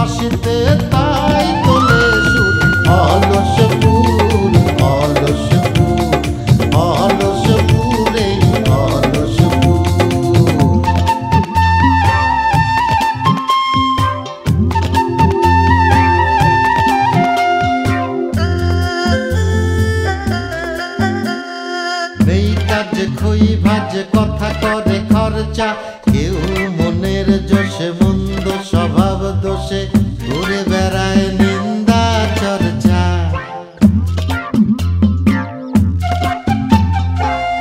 বাঁশিতে তাই তোলে সুর অলস ফুল অলস ফুল অলস ফুলে অলস ফুল। এই কাজে খই ভাজে কথা করে খরচা কেউ মনের জোশে মন্দ স্বভাব দোষে ঘুরে বেড়ায় নিন্দা চর্চা।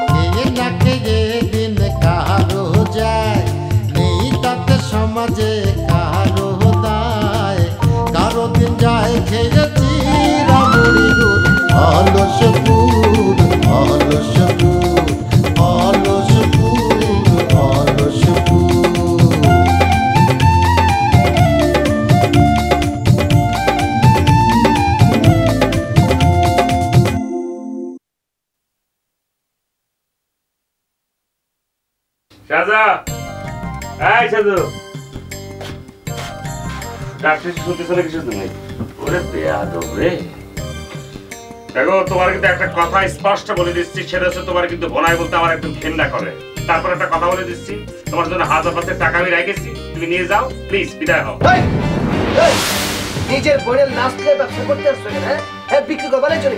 খেয়ে না খেয়ে দিন কারো যায় নেই তাতে সমাজে কারো দায় কারো দিন যায় খেয়েছি রামুড়ি গুড় অলস ফুল অলস ফুল অলস ফুল অলস ফুল। সাজা এই সাজু ডাক্তার শুনতে চলে কিছু নেই ওরে বেয়াদব রে। দেখো তোমার কিন্তু একটা কথা স্পষ্ট বলে দিচ্ছি সেটা হচ্ছে তোমার কিন্তু ভোনাই বলতে আমার একদম ঘেন্না করে। তারপর একটা কথা বলে দিচ্ছি তোমার জন্য 1000 টাকা আমি রেখেছি তুমি নিয়ে যাও প্লিজ বিদায় হও। নিজের বোনের লাশ নিয়ে ব্যবসা করতে আসছো না? হ্যাঁ বিক্রি করবার চলে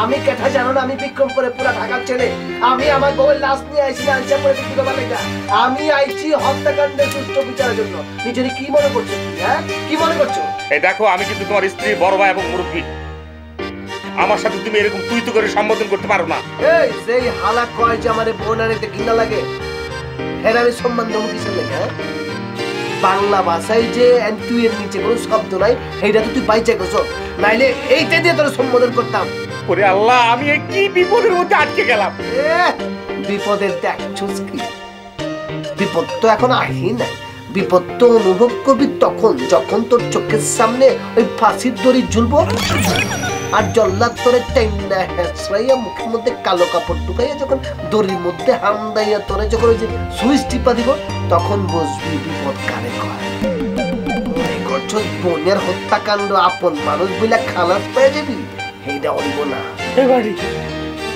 আমি কেঠা জানো না আমি বিক্রম করে পুরা ঢাকার ছেলে আমি আমার বউয়ের লাশ নিয়ে আইছি না আলসা করে বিক্রি করবার লেগা আমি আইছি হত্যাকাণ্ডের সুষ্ঠু বিচারের জন্য। নিজের কি মনে করছো হ্যাঁ কি মনে করছো? এই দেখো আমি কিন্তু তোমার স্ত্রী বড় ভাই এবং মুরব্বী আমার সাথে তুমি এরকম তুই তো করে সম্বোধন করতে পারো না। এই যেই হালা কয় যে আমারে বোন আনিতে ঘৃণা লাগে হ্যাঁ আমি সম্মান দেবো কিসের লেগে? বাংলা ভাষায় যে তুই এর নিচে কোনো শব্দ নাই এইটা তো তুই বাইচে গেছ নাইলে এইটা দিয়ে তোর সম্বোধন করতাম। ওরে আল্লাহ আমি কি বিপদের মধ্যে আটকে গেলাম। বিপদের দেখছস কি বিপদ তো এখন আহি নাই বিপদ তো অনুভব করবি তখন যখন তোর চোখের সামনে ওই ফাঁসির দড়ি ঝুলবো আর জল্লাদ তোরে টাইনা হেঁচড়াইয়া মুখের মধ্যে কালো কাপড় ঢুকাইয়া যখন দড়ির মধ্যে হাম দাইয়া তোরে যখন ওই যে সুইচ টিপা দিব তখন বুঝবি বিপদ কারে কয়। করছস বোনের হত্যাকাণ্ড আপন মানুষ বইলা খালাস পেয়ে যাবি এইটা অল্প না। এবারে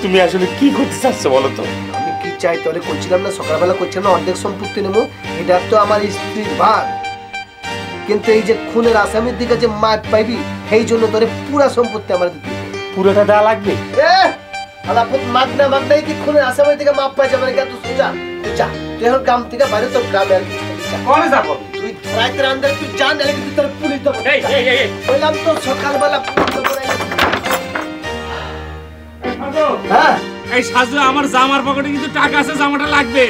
তুমি আসলে কি করতে চাচ্ছ বলো তো? আমি কি চাই তোরে কইছিলাম না সকালবেলা কইছিলাম না অর্ধেক সম্পত্তি নেবো এটা তো আমার স্ত্রীর ভাগ কিন্তু এই যে খুনের আসামির দিকে যে মাপ পাইবি সেই জন্য তোরে পুরা সম্পত্তি আমার দিতে পুরোটা দেওয়া লাগবে। আলাপুত মাগনা মাগনাই কি খুনের আসামির দিকে মাপ পাই যাবে না তুই সোজা যা তুই এখন গ্রাম থেকে বাইরে তোর গ্রামে আর কোনে যাব তুই রাতের আন্দাজ তুই জান নালে কিন্তু তোর পুলিশ দেবো। এই এই এই বললাম তো সকালবেলা হ্যাঁ এই সাজু আমার জামার পকেটে কিন্তু টাকা আছে জামাটা লাগবে।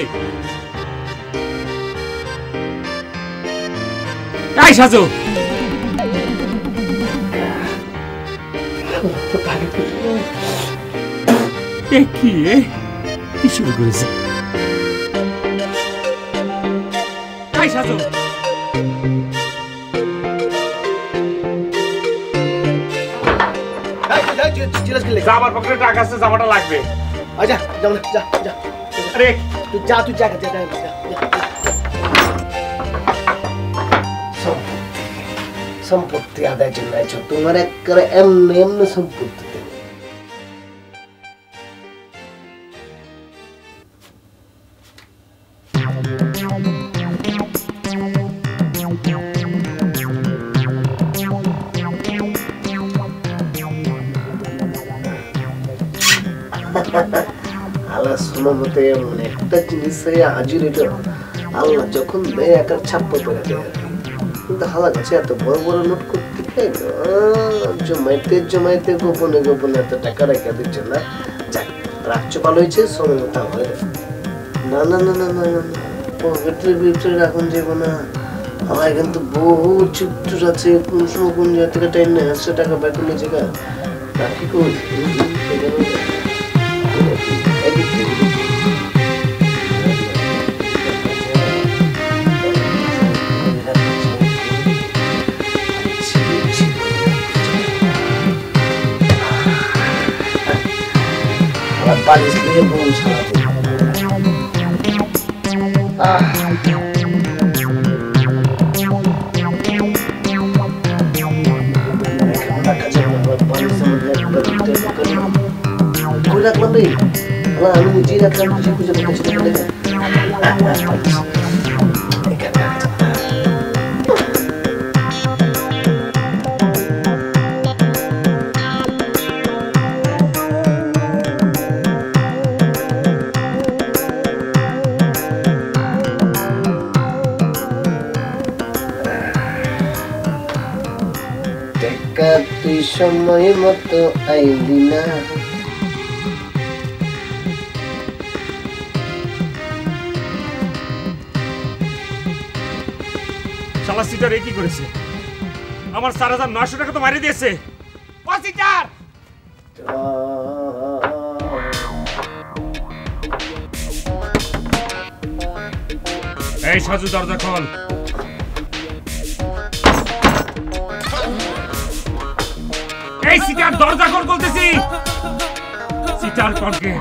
এই সাজু কি শুরু করেছে? এই সাজু জামার পকেটে টাকা আছে জামাটা লাগবে। আচ্ছা যা যা যা আরে তুই যা তুই যা যা সম্পত্তি আদায় জন্য আইছো তোমার একবারে এমনি এমনি সম্পত্তি আল্লাহ শোনো মতে এমন একটা জিনিস হাজির এটা আল্লাহ যখন দেয় একার ছাপ্পা করে দেয় কিন্তু হালা কাছে এত বড় বড় নোট করতে খাই জমাইতে জমাইতে গোপনে গোপনে এত টাকা রেখে দিচ্ছে না যাক রাখছো ভালো হয়েছে সময় মতো আমার না না না না না না পকেটের ভিতরে রাখুন যাবো না আমার কিন্তু বহু চিত্র আছে কোন সময় কোন জায়গা থেকে টাইম নেই 100 টাকা বের করে জায়গা রাখি কই বালিশ দিয়ে বোন সারাতে আপনার খুশি খুশি চলে যান। তুই সময় মতো আইলি না। শালা সিটার কি করেছে? আমার 4900 টাকা তো মারি দিয়েছে। ও সিটার! এই সাজু দরজা খোল। এই সিটার দরজা খোল বলতেছি। সিটার কনকে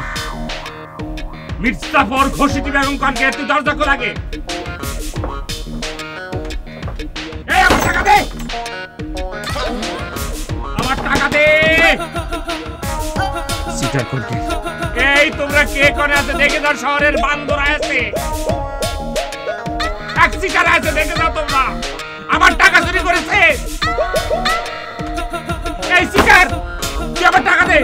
মির্জাফর ঘোষিত বেগম কনকে তুই দরজা খোল আগে। এই আমার টাকা দে, আমার টাকা দে। সিটার কনকে এই তোমরা কে করে আছে দেখে যাও, শহরের বান্দর আছে, এক সিটার আছে দেখে যাও তোমরা, আমার টাকা চুরি করেছে। এই সিটার তুই আমার টাকা দে।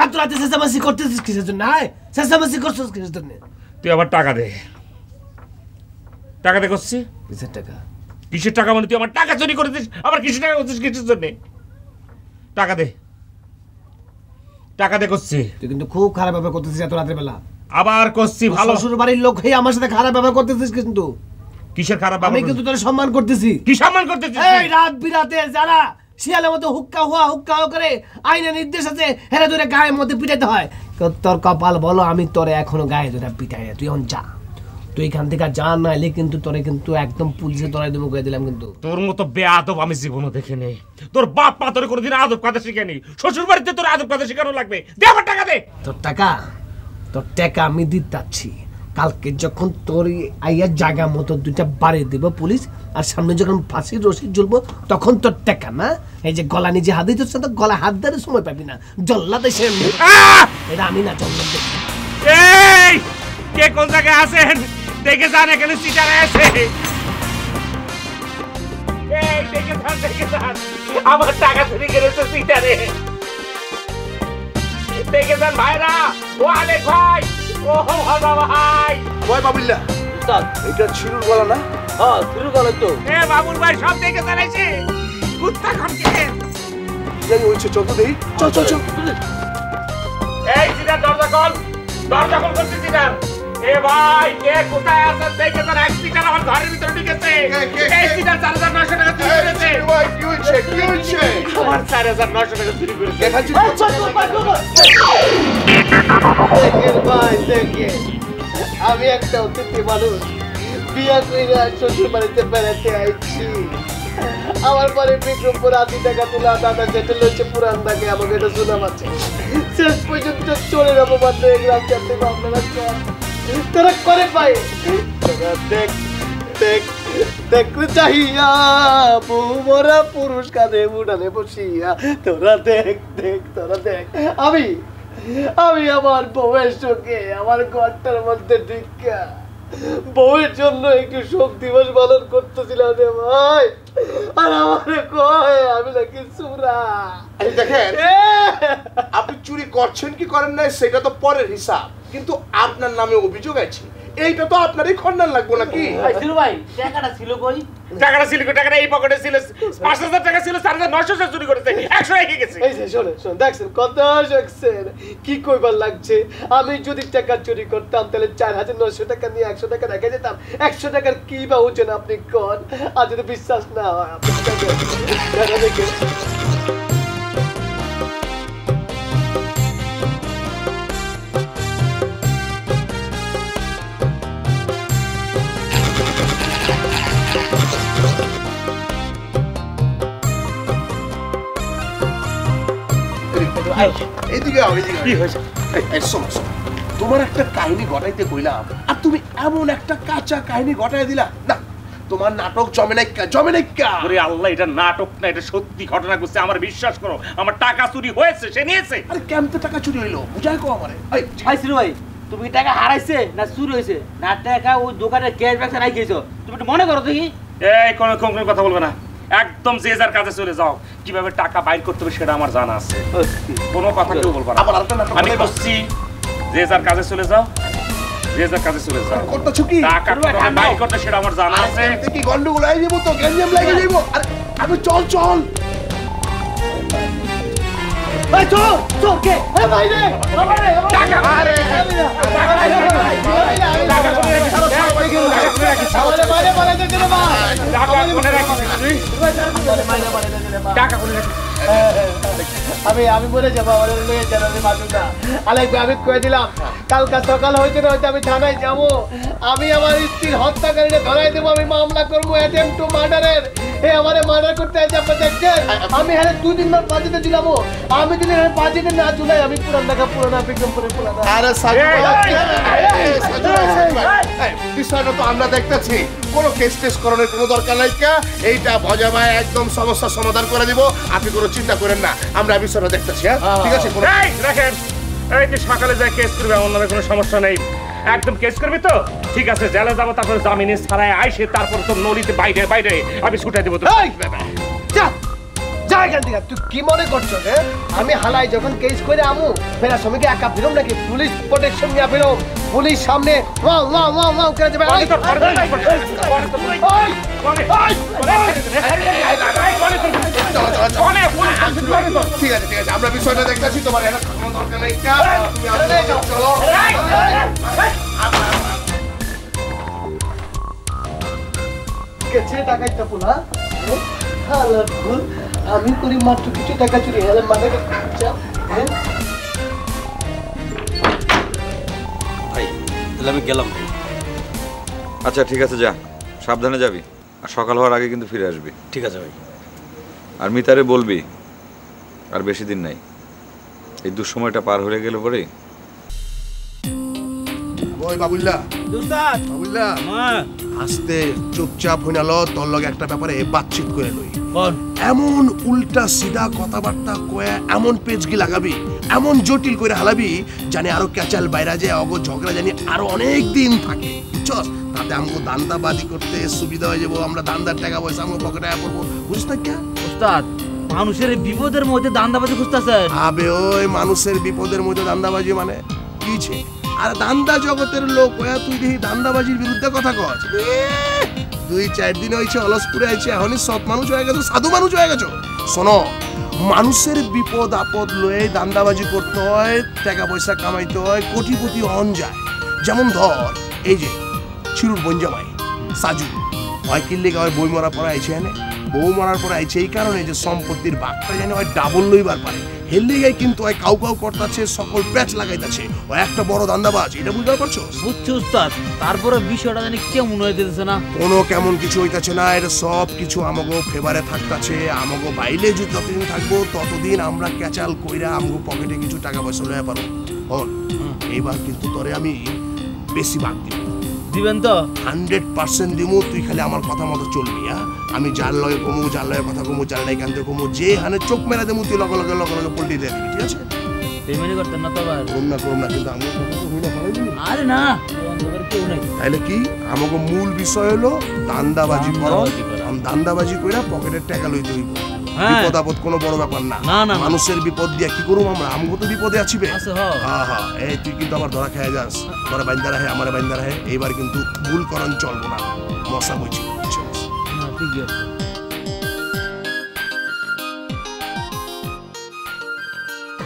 এত রাতে চেঁচামেচি করতেছিস কিসের জন্য? চেঁচামেচি করছিস কিসের জন্য? তুই আবার টাকা দে। টাকা দে করছি। কিসের টাকা? কিসের টাকা মানে তুই আমার টাকা চুরি করেছিস, আবার কিসের টাকা করছিস কিসের জন্য? টাকা দে, টাকা দে করছি। তুই কিন্তু খুব খারাপ ব্যবহার করতেছিস এত রাতের বেলা। আবার করছি ভালো। শ্বশুর বাড়ির লোক হয়ে আমার সাথে খারাপ ব্যবহার করতেছিস কিন্তু। কিসের খারাপ? আমি কিন্তু তোর সম্মান করতেছি। কি সম্মান করতেছিস? এই রাত বিরাতে যারা শিয়ালের মতো হুক্কা হুয়া করে আইনের নির্দেশ আছে হেরে ধরে গায়ের মধ্যে পিটাইতে হয়। তোর কপাল বলো আমি তোরে এখনো গায়ে ধরে পিটাই না। তুই এখন যা, তুই এখান থেকে যা, নাইলে কিন্তু তোরে কিন্তু একদম পুলিশে ধরাই দেবো করে দিলাম কিন্তু। তোর মতো বেয়াদব আমি জীবনও দেখিনি। তোর বাপ মা তোর কোনোদিন আদব কথা শিখেনি। শ্বশুর বাড়িতে তোর আদব কথা শেখানো লাগবে। দে আমার টাকা দে। তোর টাকা আমি দিচ্ছি। কালকে যখন তোর আইয়ার জায়গা মতো দুইটা বাড়ি দিব পুলিশ, আর সামনে যখন ফাঁসির রশি ঝুলবো তখন তোর টাকা না। এই যে গলা নিজে হাত দিতে তো গলা হাত ধরে সময় পাবি না। জল্লাদ এসে এটা আমি না, জল্লাদ। এই কে কোন জায়গায় আছেন দেখে যান, এখানে সিটার আছে। এই দেখে যান আমার টাকা চুরি করেছে সিটারে। দেখে যান ভাইরা। ও আলেক ভাই, ও ভালো ভাই। ওই বাবুল্লাহ স্যার, এটা ছিরুর গলা না? হ্যাঁ শুরু করো তো। এ বাবুল ভাই সব দেখে চালাইছে। কুত্তা খনকে যাই হইছে, চল তো দেই। চল। এই সিটার দরজা খোল, দরজা খোল করছি সিটার। এ ভাই কে কোথায় আছেন দেখে যান। এক সিটার আমার ঘরের ভিতরে ঢুকেছে। এই সিটার 4900 টাকা চুরি করেছে। কি হইছে? আমার 4900 টাকা চুরি করেছে। দেখাচ্ছি। আমি একটা অতিথি মানুষ, বিয়া কইরা শ্বশুর বাড়িতে বেড়াতে আইছি। আমার পরে বিক্রমপুর 80 টাকা তোলা দাদা যেটা লইছে পুরান দাগে আমাকে এটা শোনা পাচ্ছে। শেষ পর্যন্ত চোরের অপমান হয়ে গ্রাম যাতে আপনারা তোরা করে পাই। তোরা দেখতে চাহিয়া বউমরা পুরুষ কাঁধে উঠানে বসিয়া। তোরা দেখ আমি আমার বউয়ের সঙ্গে আমার ঘরটার মধ্যে ঢুকা বউয়ের জন্য একটু শোক দিবস পালন করতেছিলাম রে ভাই। আর আমারে কয় আমি নাকি চুরা। দেখেন, আপনি চুরি করছেন কি করেন নাই সেটা তো পরের হিসাব, কিন্তু আপনার নামে অভিযোগ আছে, এইটা তো আপনারই খন্ডন লাগবো নাকি? ভাই টাকাটা ছিল কই? টাকাটা ছিল, টাকাটা এই পকেটে ছিল। 5000 টাকা ছিল, 4900 টাকা চুরি করেছে। 100 রেখে গেছে। এই যে শোন দেখছেন কত দেখছেন কি কইবার লাগছে। আমি যদি টাকা চুরি করতাম তাহলে 4900 টাকা নিয়ে 100 টাকা রেখে যেতাম। 100 টাকার কি বা ওজন আপনি কোন? আর যদি বিশ্বাস না হয় আপনি টাকা রেখে এইদিকে কি হয়েছে? শোনো, তোমার একটা কাহিনী ঘটাইতে কইলাম আর তুমি এমন একটা কাঁচা কাহিনী ঘটাই দিলা। না, তোমার নাটক জমে নাইকা ওরে আল্লাহ, এটা নাটক না, এটা সত্যি ঘটনা ঘটছে, আমার বিশ্বাস করো। আমার টাকা চুরি হয়েছে, সে নিয়েছে। আরে কেমতে টাকা চুরি হইলো বুঝাই কো আমারে। এই ভাইসির ভাই, তুমি টাকা হারাইছে না চুরি হয়েছে না টাকা ওই দোকানে ক্যাশ ব্যাগসে রাই গেছো, তুমি একটু মনে করো দেখি। এই কোনো কথা বলবে না, একদম যে যার কাজে চলে যাও। কিভাবে টাকা বাইর করতে হবে সেটা আমার জানা আছে, কোনো কথা কেউ বলবো না। আবার আরেকটা নাটক আমি বলছি, যে যার কাজে চলে যাও, যে যার কাজে চলে যাও। করতেছো কি? টাকা কিভাবে বাইর করতে সেটা আমার জানা আছে। এতে কি গন্ডগোল হয়ে যাবো তো, গেঞ্জাম লাগে যাইবো। আরে আমি চল এই চল চল কে এ ভাই রে আমারে টাকা আরে আমি বলে যাবো আমার লয়ে জানালে মাসুদা আলাইক আমি কয়ে দিলাম কালকা সকাল হইতে না হইতে আমি থানায় যাব। আমি আমার স্ত্রীর হত্যাকারীকে ধরাই দেবো, আমি মামলা করবো অ্যাটেম্প টু মার্ডারের। এই আমারে মার্ডার করতে আছে আপনারা দেখছেন। আমি হ্যাঁ 2 দিন ধরে বাজিতে ছিলাম, আমি যদি বাজিতে না চুলাই আমি পুরান ঢাকা পুরানা বিক্রমপুরে পুরানা। আরে সাজু বিষয়টা তো আমরা দেখতেছি, কোনো কেস টেস করানোর কোনো দরকার নাই। এইটা ভজা ভাই একদম সমস্যার সমাধান করে দিব, আপনি কোনো চিন্তা করেন না, আমরা বিষয়টা দেখতেছি। হ্যাঁ ঠিক আছে। এই রাখেন, এই যে সকালে যা কেস করবে আমার নামে কোনো সমস্যা নেই। একদম কেস করবি তো ঠিক আছে, জেলে যাবো, তারপর জামিনে ছাড়াই আইসে তারপর তো নলিতে বাইরে বাইরে আমি ছুটাই দেবো। যা এখান থেকে। তুই কি মনে করছো রে আমি হালাই যখন কেস করে আমু ফেরার সময় কি একা ফিরম নাকি? পুলিশ প্রোটেকশন নিয়ে ফিরম, পুলিশ সামনে ওয়াও ওয়াও ওয়াও ওয়াও করে যাবে। ঠিক আছে আমরা বিষয়টা দেখতেছি, তোমার এটা কোনো দরকার নাই। তুমি চলো। কেছে টাকাটা পুলা হালা ভুল আমি করি মাত্র কিছু টাকা চুরি হলে মানে হ্যাঁ ভাই তাহলে আমি গেলাম। আচ্ছা ঠিক আছে, যা, সাবধানে যাবি, আর সকাল হওয়ার আগে কিন্তু ফিরে আসবি। ঠিক আছে ভাই। আর মিতারে বলবি আর বেশি দিন নাই, এই দুঃসময়টা পার হয়ে গেলে পরে। ওই বাবুল্লা দুস্তাদ বাবুল্লা আস্তে চুপচাপ হইনা ল, তোর লগে একটা ব্যাপারে বাতচিত করে লই। কোন এমন উল্টা সিধা কথাবার্তা কয়ে এমন পেজগি লাগাবি, এমন জটিল করে হালাবি জানি আরো ক্যাচাল বাইরা যায়, অগ ঝগড়া জানি আরো অনেক দিন থাকে, বুঝছস? তাতে আমগো দান্দাবাজি করতে সুবিধা হয়ে যাবো, আমরা দান্দার টাকা পয়সা আমগো পকেটে পড়বো, বুঝছ না? কে উস্তাদ মানুষের বিপদের মধ্যে দান্দাবাজি খুঁজতেছেন? আবে ওই মানুষের বিপদের মধ্যে দান্দাবাজি মানে কিছে? আর দান্দা জগতের লোক ওয়া তুই দেখি দান্দাবাজির বিরুদ্ধে কথা কস? 2-4 দিন হয়েছে অলসপুরে আইছে, এখনই সৎ মানুষ হয়ে গেছো, সাধু মানুষ হয়ে গেছো। শোনো, মানুষের বিপদ আপদ লয়ে দান্দাবাজি করতে হয়, টাকা পয়সা কামাইতে হয়, কোটিপতি হন যায়। যেমন ধর এই যে চিরুর বঞ্জামাই সাজু, হয় কিল্লে গায়ে বই মরার পরে আইছে, এনে বউ মরার পরে আইছে এই কারণে যে সম্পত্তির ভাগটা জানি হয় ডাবল লইবার পারে, হেললে গায়ে কিন্তু হয় কাউ কাউ করতেছে, সকল প্যাচ লাগাইতেছে, ও একটা বড় দান্দাবাজ, এটা বুঝতে পারছো? বুঝছি উস্তাদ, তারপরে বিষয়টা জানি কেমন হয়ে যেতেছে না? কোনো কেমন কিছু হইতাছে না, এটা সব কিছু আমাগো ফেভারে থাকতাছে, আমাগো বাইলে যতদিন থাকবো ততদিন আমরা ক্যাচাল কইরা আমগো পকেটে কিছু টাকা পয়সা লইয়া পারবো। হন এইবার কিন্তু তোরে আমি বেশি ভাগ দিব, দিবেন তো? 100% দিমু, তুই খালি আমার কথা মতো চলবি। হ্যাঁ আমি যার লগে কমু, যার লগে কথা কমু, যার নাই কান্দে কমু, যে হানে চোখ মেরা দেমু তুই লগে লগে লগে লগে পল্টি দিয়ে দিবি, ঠিক আছে? পেমেন্ট করতেন না তো আবার? করুম না কিন্তু আমার কথা তো হইনা ফলাই দিবি। আরে না, বন্ধুদের কেউ নাই। তাইলে কি আমাকে মূল বিষয় হলো দান্দাবাজি করো, দান্দাবাজি করা। দান্দাবাজি কইরা পকেটের টাকা লইতে হইব। হ্যাঁ। বিপদ আপদ কোনো বড় ব্যাপার না। না, না, না। মানুষের বিপদ দিয়া কি করুম আমরা? আমগো তো বিপদে আছি বে। আছে হ। হ্যাঁ হ্যাঁ, এই তুই কিন্তু আবার ধরা খেয়ে যাস, তোরা বাইন্দা রাহে, আমারে বাইন্দা রাহে, এইবার কিন্তু ভুল করন চলবো না, মশা বইছি। না ঠিক আছে।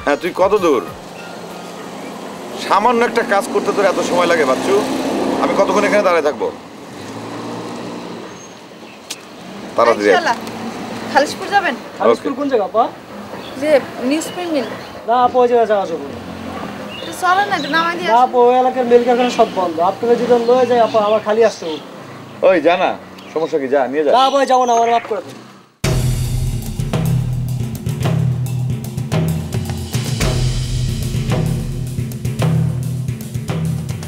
হ্যাঁ তুই কত দূর? সামান্য একটা কাজ করতে তোর এত সময় লাগে বাচ্চু? আমি কতক্ষণ এখানে দাঁড়িয়ে থাকবো? তাড়াতাড়ি আয়। খালিশপুর যাবেন? খালিশপুর কোন জায়গা আপা? যে নিউজ প্রিন্ট মিল। না আপা ওই জায়গা যাওয়া যাবে না। চলেন না, একটু নামাই দিয়ে না আপা ওই এলাকার মিল কারখানা সব বন্ধ, আপনারা যদি লয়ে যায় আপা আমার খালি আসতে হবে। ওই জানা সমস্যা কি, যা নিয়ে যা। না ভাই যাবো না, আমার মাফ করে দেন।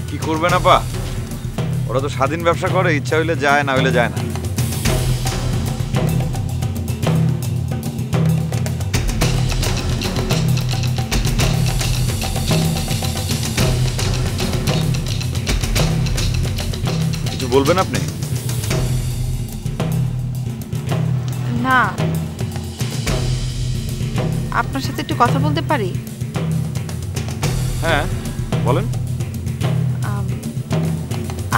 কি করবে না পা, ওরা তো স্বাধীন ব্যবসা করে, ইচ্ছা হইলে যায়, না হইলে যায় না। বলবেন আপনি? না, আপনার সাথে একটু কথা বলতে পারি? হ্যাঁ বলেন।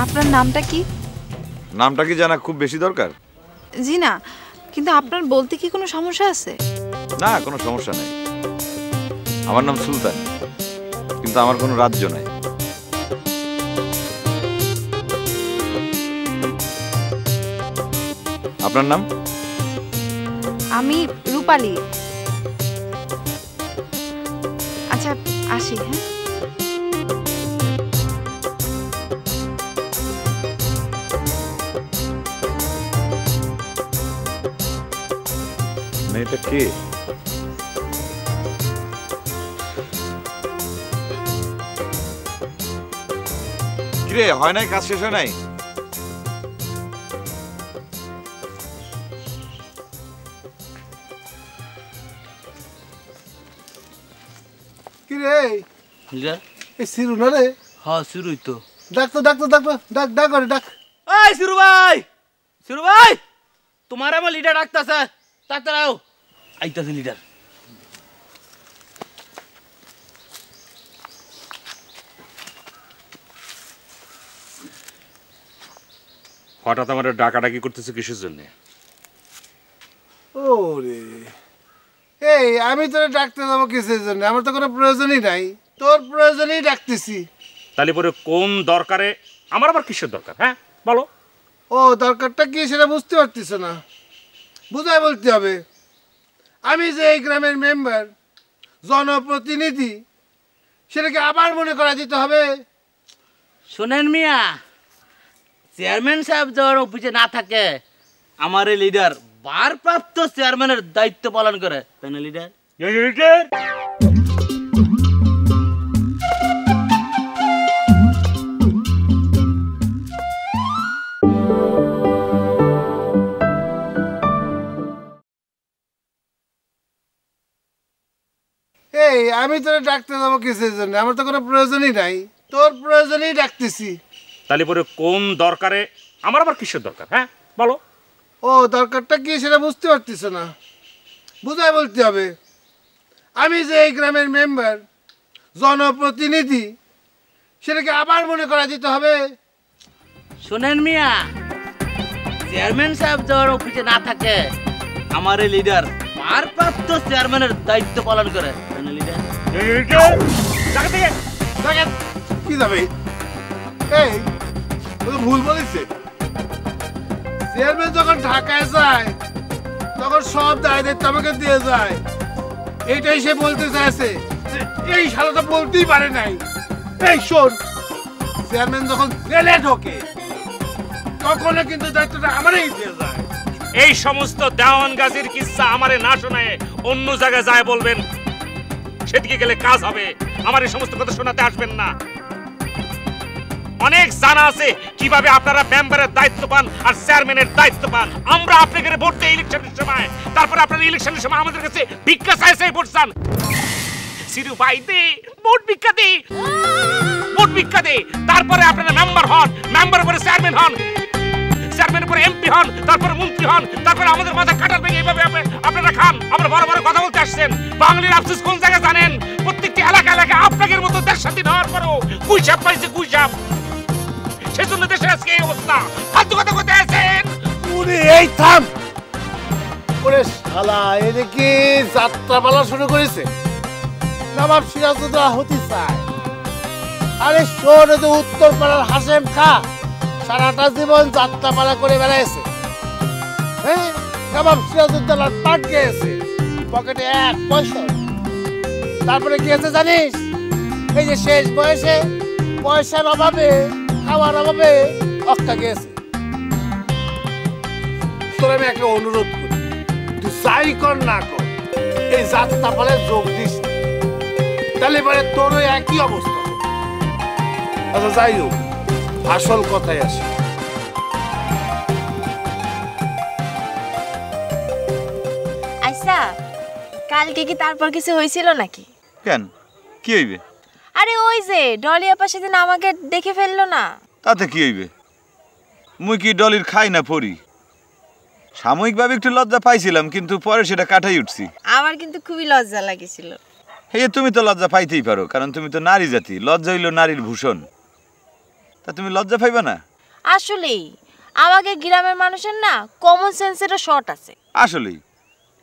আপনার নামটা কি? নামটা কি জানা খুব বেশি দরকার? জি না, কিন্তু আপনার বলতে কি কোনো সমস্যা আছে? না, কোনো সমস্যা নেই। আমার নাম সুলতান, কিন্তু আমার কোনো রাজ্য নাই। আপনার নাম? আমি রূপালী। আচ্ছা আসি। হ্যাঁ, মেয়েটা কে? কিরে, হয় নাই? কাজ শেষ হয় নাই? কি রে লিডার এই সিরু না রে? হ্যাঁ শুরুই তো। ডাক তো ডাক তো ডাক তো ডাক ডাক করে ডাক। এই শুরু ভাই, শুরু ভাই, তোমার আমার লিডার ডাকতেছে, ডাক্তার আও। আইতাছে লিডার। হঠাৎ আমার ডাকাডাকি করতেছে কিসের জন্য? ওরে এই আমি তোরে ডাকতে যাবো কিসের জন্য? আমার তো কোনো প্রয়োজনই নাই, তোর প্রয়োজনেই ডাকতেছি। তাহলে পরে কোন দরকারে আমার আবার কিসের দরকার? হ্যাঁ বলো। ও দরকারটা কি সেটা বুঝতে পারতিস না? বুঝাই বলতে হবে। আমি যে এই গ্রামের মেম্বার, জনপ্রতিনিধি, সেটাকে আবার মনে করা দিতে হবে। শোনেন মিয়া, চেয়ারম্যান সাহেব যখন অফিসে না থাকে, আমার এই লিডার ভারপ্রাপ্ত চেয়ারম্যানের দায়িত্ব পালন করে, তাই না লিডার? এই আমি তোরে ডাকতে যাবো কিসের জন্য? আমার তো কোনো প্রয়োজনই নাই, তোর প্রয়োজনেই ডাকতেছি। তাহলে পরে কোন দরকারে আমার আবার কিসের দরকার? হ্যাঁ বলো। ও দরকারটা কি সেটা বুঝতে পারতিস না? বুঝাই বলতে হবে। আমি যে এই গ্রামের মেম্বার, জনপ্রতিনিধি, সেটাকে আবার মনে করা দিতে হবে। শোনেন মিয়া, চেয়ারম্যান সাহেব যখন অফিসে না থাকে, আমার এই লিডার ভারপ্রাপ্ত চেয়ারম্যানের দায়িত্ব পালন করে, তাই না লিডার? দেখেন কি যাবে? এই ও তো ভুল বলেছে। চেয়ারম্যান যখন ঢাকায় যায় তখন সব দায় দায়িত্ব আমাকে দিয়ে যায়। এইটাই সে বলতে চাইছে যে এই শালাটা বলতেই পারে নাই। এই শোন, চেয়ারম্যান যখন জেলে ঢোকে তখন কিন্তু দায়িত্বটা আমারই দিয়ে যায়। এই সমস্ত দেওয়ান গাজীর কিস্সা আমারে না শোনায় অন্য জায়গায় যায় বলবেন, সেদিকে গেলে কাজ হবে। আমার এই সমস্ত কথা শোনাতে আসবেন না। অনেক জানা আছে কিভাবে আপনারা মেম্বারের দায়িত্ব পান আর চেয়ারম্যানের দায়িত্ব পান। আমরা আপনাকে ভোট দেই ইলেকশনের সময়, তারপরে আপনারা ইলেকশনের সময় আমাদের কাছে ভিক্ষা চাইছে ভোট চান। সিরু ভাই দে ভোট ভিক্ষা দে, ভোট ভিক্ষা দে, তারপরে আপনারা মেম্বার হন, মেম্বার পরে চেয়ারম্যান হন, চেয়ারম্যানের পরে এমপি হন, তারপরে মন্ত্রী হন, তারপরে আমাদের মাথা কাটার ভেঙে এইভাবে আপনারা খান। আমরা বড় বড় কথা বলতে আসছেন। বাঙালির আফসোস কোন জায়গায় জানেন? প্রত্যেকটি এলাকা এলাকা আপনাদের মতো দেশ স্বাধীন হওয়ার পরও কুইসাপ পাইছে, কুইসাপ। সেজন্য দেশের আজকে এই অবস্থা। ফালতু কথা বলতে আসেন। ওরে এই থাম। ওরে শালা, এর কি যাত্রাপালা শুরু করেছে? নবাব সিরাজউদ্দৌলা হতে চায়। আরে শোন, যে উত্তর পাড়ার হাসেম খা সারাটা জীবন যাত্রাপালা করে বেড়াইছে। হ্যাঁ, নবাব সিরাজউদ্দৌলার পাট গেছে, পকেটে 1 পয়সা। তারপরে কি আছে জানিস? এই যে শেষ বয়সে পয়সার অভাবে, খাওয়ার অভাবে অক্কা গেছে। তোর আমি একটা অনুরোধ করি, তুই যাই কর না কর, এই যাত্রা ফলে যোগ দিস, তাহলে এবারে তোরও একই অবস্থা। আচ্ছা যাই হোক, আসল কথায় আসি। আচ্ছা, কালকে কি তারপর কিছু হয়েছিল নাকি? কেন, কি হইবে? আরে ওই যে ডলি আপা সেদিন আমাকে দেখে ফেললো না। তাতে কি হইবে? মুই কি ডলির খাই না পড়ি সাময়িকভাবে একটু লজ্জা পাইছিলাম কিন্তু পরে সেটা কাটাই উঠছি আমার কিন্তু খুবই লজ্জা লাগছিল হে তুমি তো লজ্জা পাইতেই পারো কারণ তুমি তো নারী জাতি লজ্জা হইল নারীর ভূষণ তা তুমি লজ্জা পাইবা না আসলেই আমাকে গ্রামের মানুষের না কমন সেন্সেরও শর্ট আছে আসলেই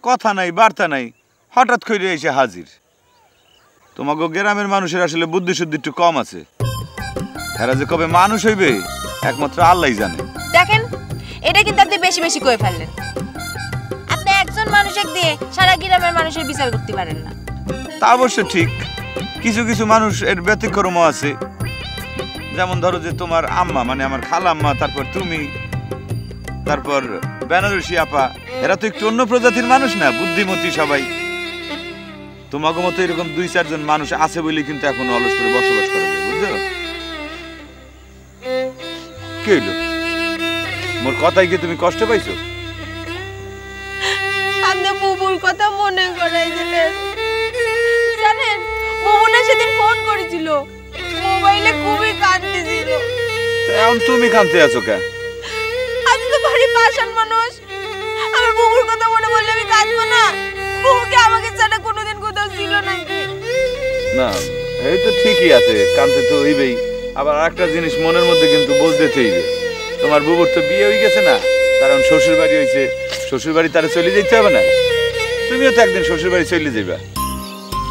কথা নাই বার্তা নাই হঠাৎ করে এসে হাজির তোমাকে গ্রামের মানুষের আসলে বুদ্ধি শুদ্ধি একটু কম আছে এরা যে কবে মানুষ হইবে একমাত্র আল্লাহই জানে দেখেন এটা কিন্তু আপনি বেশি বেশি কয়ে ফেললেন আপনি একজন মানুষকে দিয়ে সারা গ্রামের মানুষের বিচার করতে পারেন না তা অবশ্য ঠিক কিছু কিছু মানুষ এর ব্যতিক্রমও আছে যেমন ধরো যে তোমার আম্মা মানে আমার খালাম্মা তারপর তুমি তারপর বেনারসি আপা এরা তো একটু অন্য প্রজাতির মানুষ না বুদ্ধিমতী সবাই তোমাকে মতো এরকম 2-4 জন মানুষ আছে বলে কিন্তু এখন অলস করে বসবাস করা যায় বুঝছো কি হইলো মোর কথাই কি তুমি কষ্ট পাইছো আপনি বুবুর কথা মনে করাই দিলেন জানেন বুবু না সেদিন ফোন করেছিল মোবাইলে খুবই কাঁদতেছিল এখন তুমি কাঁদতে আছো কে আমি তো ভারী পাষাণ মানুষ আমার বুবুর কথা মনে বললে আমি কাঁদবো না বুবুকে আমাকে ছাড়া কোনোদিন কোথাও ছিল নাকি না এই তো ঠিকই আছে কাঁদতে তো হইবেই আবার আরেকটা জিনিস মনের মধ্যে কিন্তু বলতেই হবে তোমার বুবুর তো বিয়ে হয়ে গেছে না কারণ শ্বশুর বাড়ি হয়েছে শ্বশুর বাড়ি তারা চলে যেতে হবে না তুমিও তো একদিন শ্বশুর বাড়ি চলে যাবে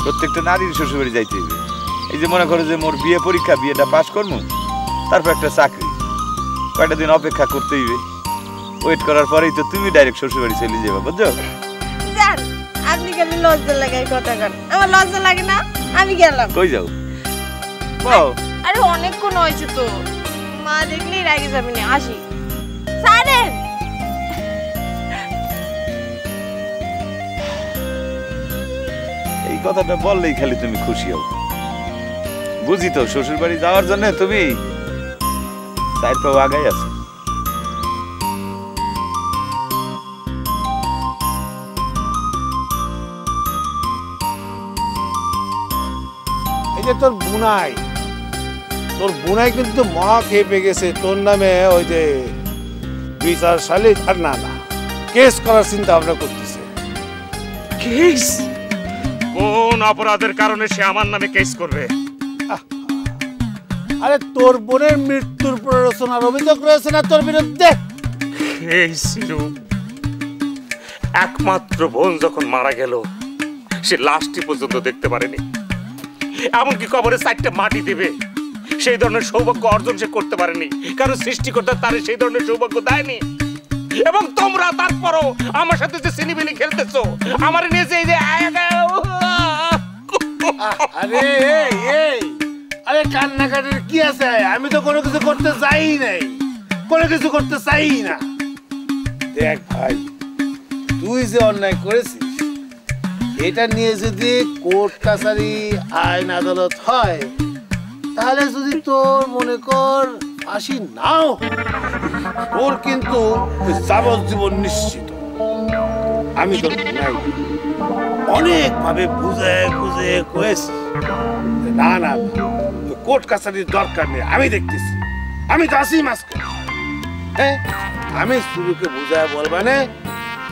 প্রত্যেকটা নারীর শ্বশুর বাড়ি যাইতে হবে এই যে মনে করো যে মোর বিয়ে পরীক্ষা বিয়েটা পাস করবো তারপর একটা চাকরি কয়টা দিন অপেক্ষা করতে হইবে ওয়েট করার পরেই তো তুমি ডাইরেক্ট শ্বশুর বাড়ি চলে যাবে বুঝছো জান আপনি কেন লজ্জা লাগাই কথা কান আমার লজ্জা লাগে না আমি গেলাম কই যাও বাও আরে অনেকক্ষণ হয়েছে তো মা দেখলেই রাগে যাবে না আসি সাইলেন এই কথাটা বললেই খালি তুমি খুশি হও বুঝি তো শ্বশুর বাড়ি যাওয়ার জন্য তুমি 4 পা আগাই আছো এই যে তোর বুনাই কিন্তু মহা খেপে গেছে তোর নামে ওই যে বিচার সালিস আর না কেস করার চিন্তা ভাবনা করতেছে কেস কোন অপরাধের কারণে সে আমার নামে কেস করবে আরে তোর বোনের মৃত্যুর প্ররোচনার অভিযোগ রয়েছে না তোর বিরুদ্ধে এই সিরু একমাত্র বোন যখন মারা গেল সে লাশটি পর্যন্ত দেখতে পারেনি এমনকি কবরে 4টা মাটি দেবে সেই ধরনের সৌভাগ্য অর্জন সে করতে পারেনি কারণ সৃষ্টিকর্তা তার সেই ধরনের সৌভাগ্য দেয়নি এবং তোমরা তারপরও আমার সাথে যে সিনেমিনি খেলতেছো আমার নিয়ে যে আরে আরে কান্নাকাটির কি আছে আমি তো কোনো কিছু করতে চাই নাই কোনো কিছু করতে চাই না দেখ ভাই তুই যে অন্যায় করেছিস এটা নিয়ে যদি কোর্ট কাছারি আইন আদালত হয় তাহলে যদি তোর মনে কর ফাঁসি নাও তোর কিন্তু যাবজ্জীবন নিশ্চিত আমি তোর নাই অনেক ভাবে বুঝে কয়েছি না না কোর্ট কাছারির দরকার নেই আমি দেখতেছি আমি তো আসি মাঝখানে হ্যাঁ আমি সুরুকে বুঝায় বলবানে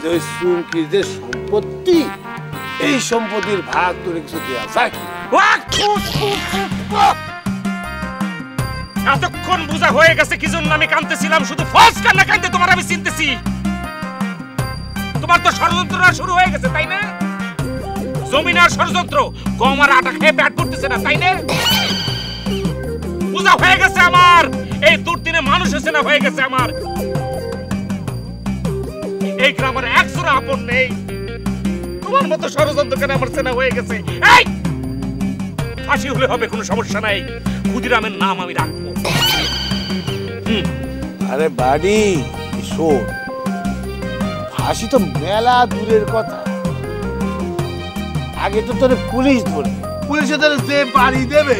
যে ওই সুমকির যে সম্পত্তি এই সম্পত্তির ভাগ তোর কিছু দেওয়া যায় এতক্ষণ বুঝা হয়ে গেছে কি জন্য আমি কাঁদতেছিলাম শুধু ফস কান্না কাঁদতে তোমার আমি চিনতেছি তোমার তো ষড়যন্ত্রটা শুরু হয়ে গেছে তাই না জমিন আর ষড়যন্ত্র গম আর আটা খেয়ে পেট করতেছে না তাই না বুঝা হয়ে গেছে আমার এই দুর্দিনে মানুষ সেনা হয়ে গেছে আমার এই গ্রামের একজোড়া আপন নেই তোমার মতো ষড়যন্ত্রকারী আমার সেনা হয়ে গেছে এই ফাঁসি হলে হবে কোনো সমস্যা নাই ক্ষুদিরামের নাম আমি রাখবো আরে বাড়ি শোন ফাঁসি তো মেলা দূরের কথা আগে তো তোর পুলিশ ধরবে পুলিশে তোর যে বাড়ি দেবে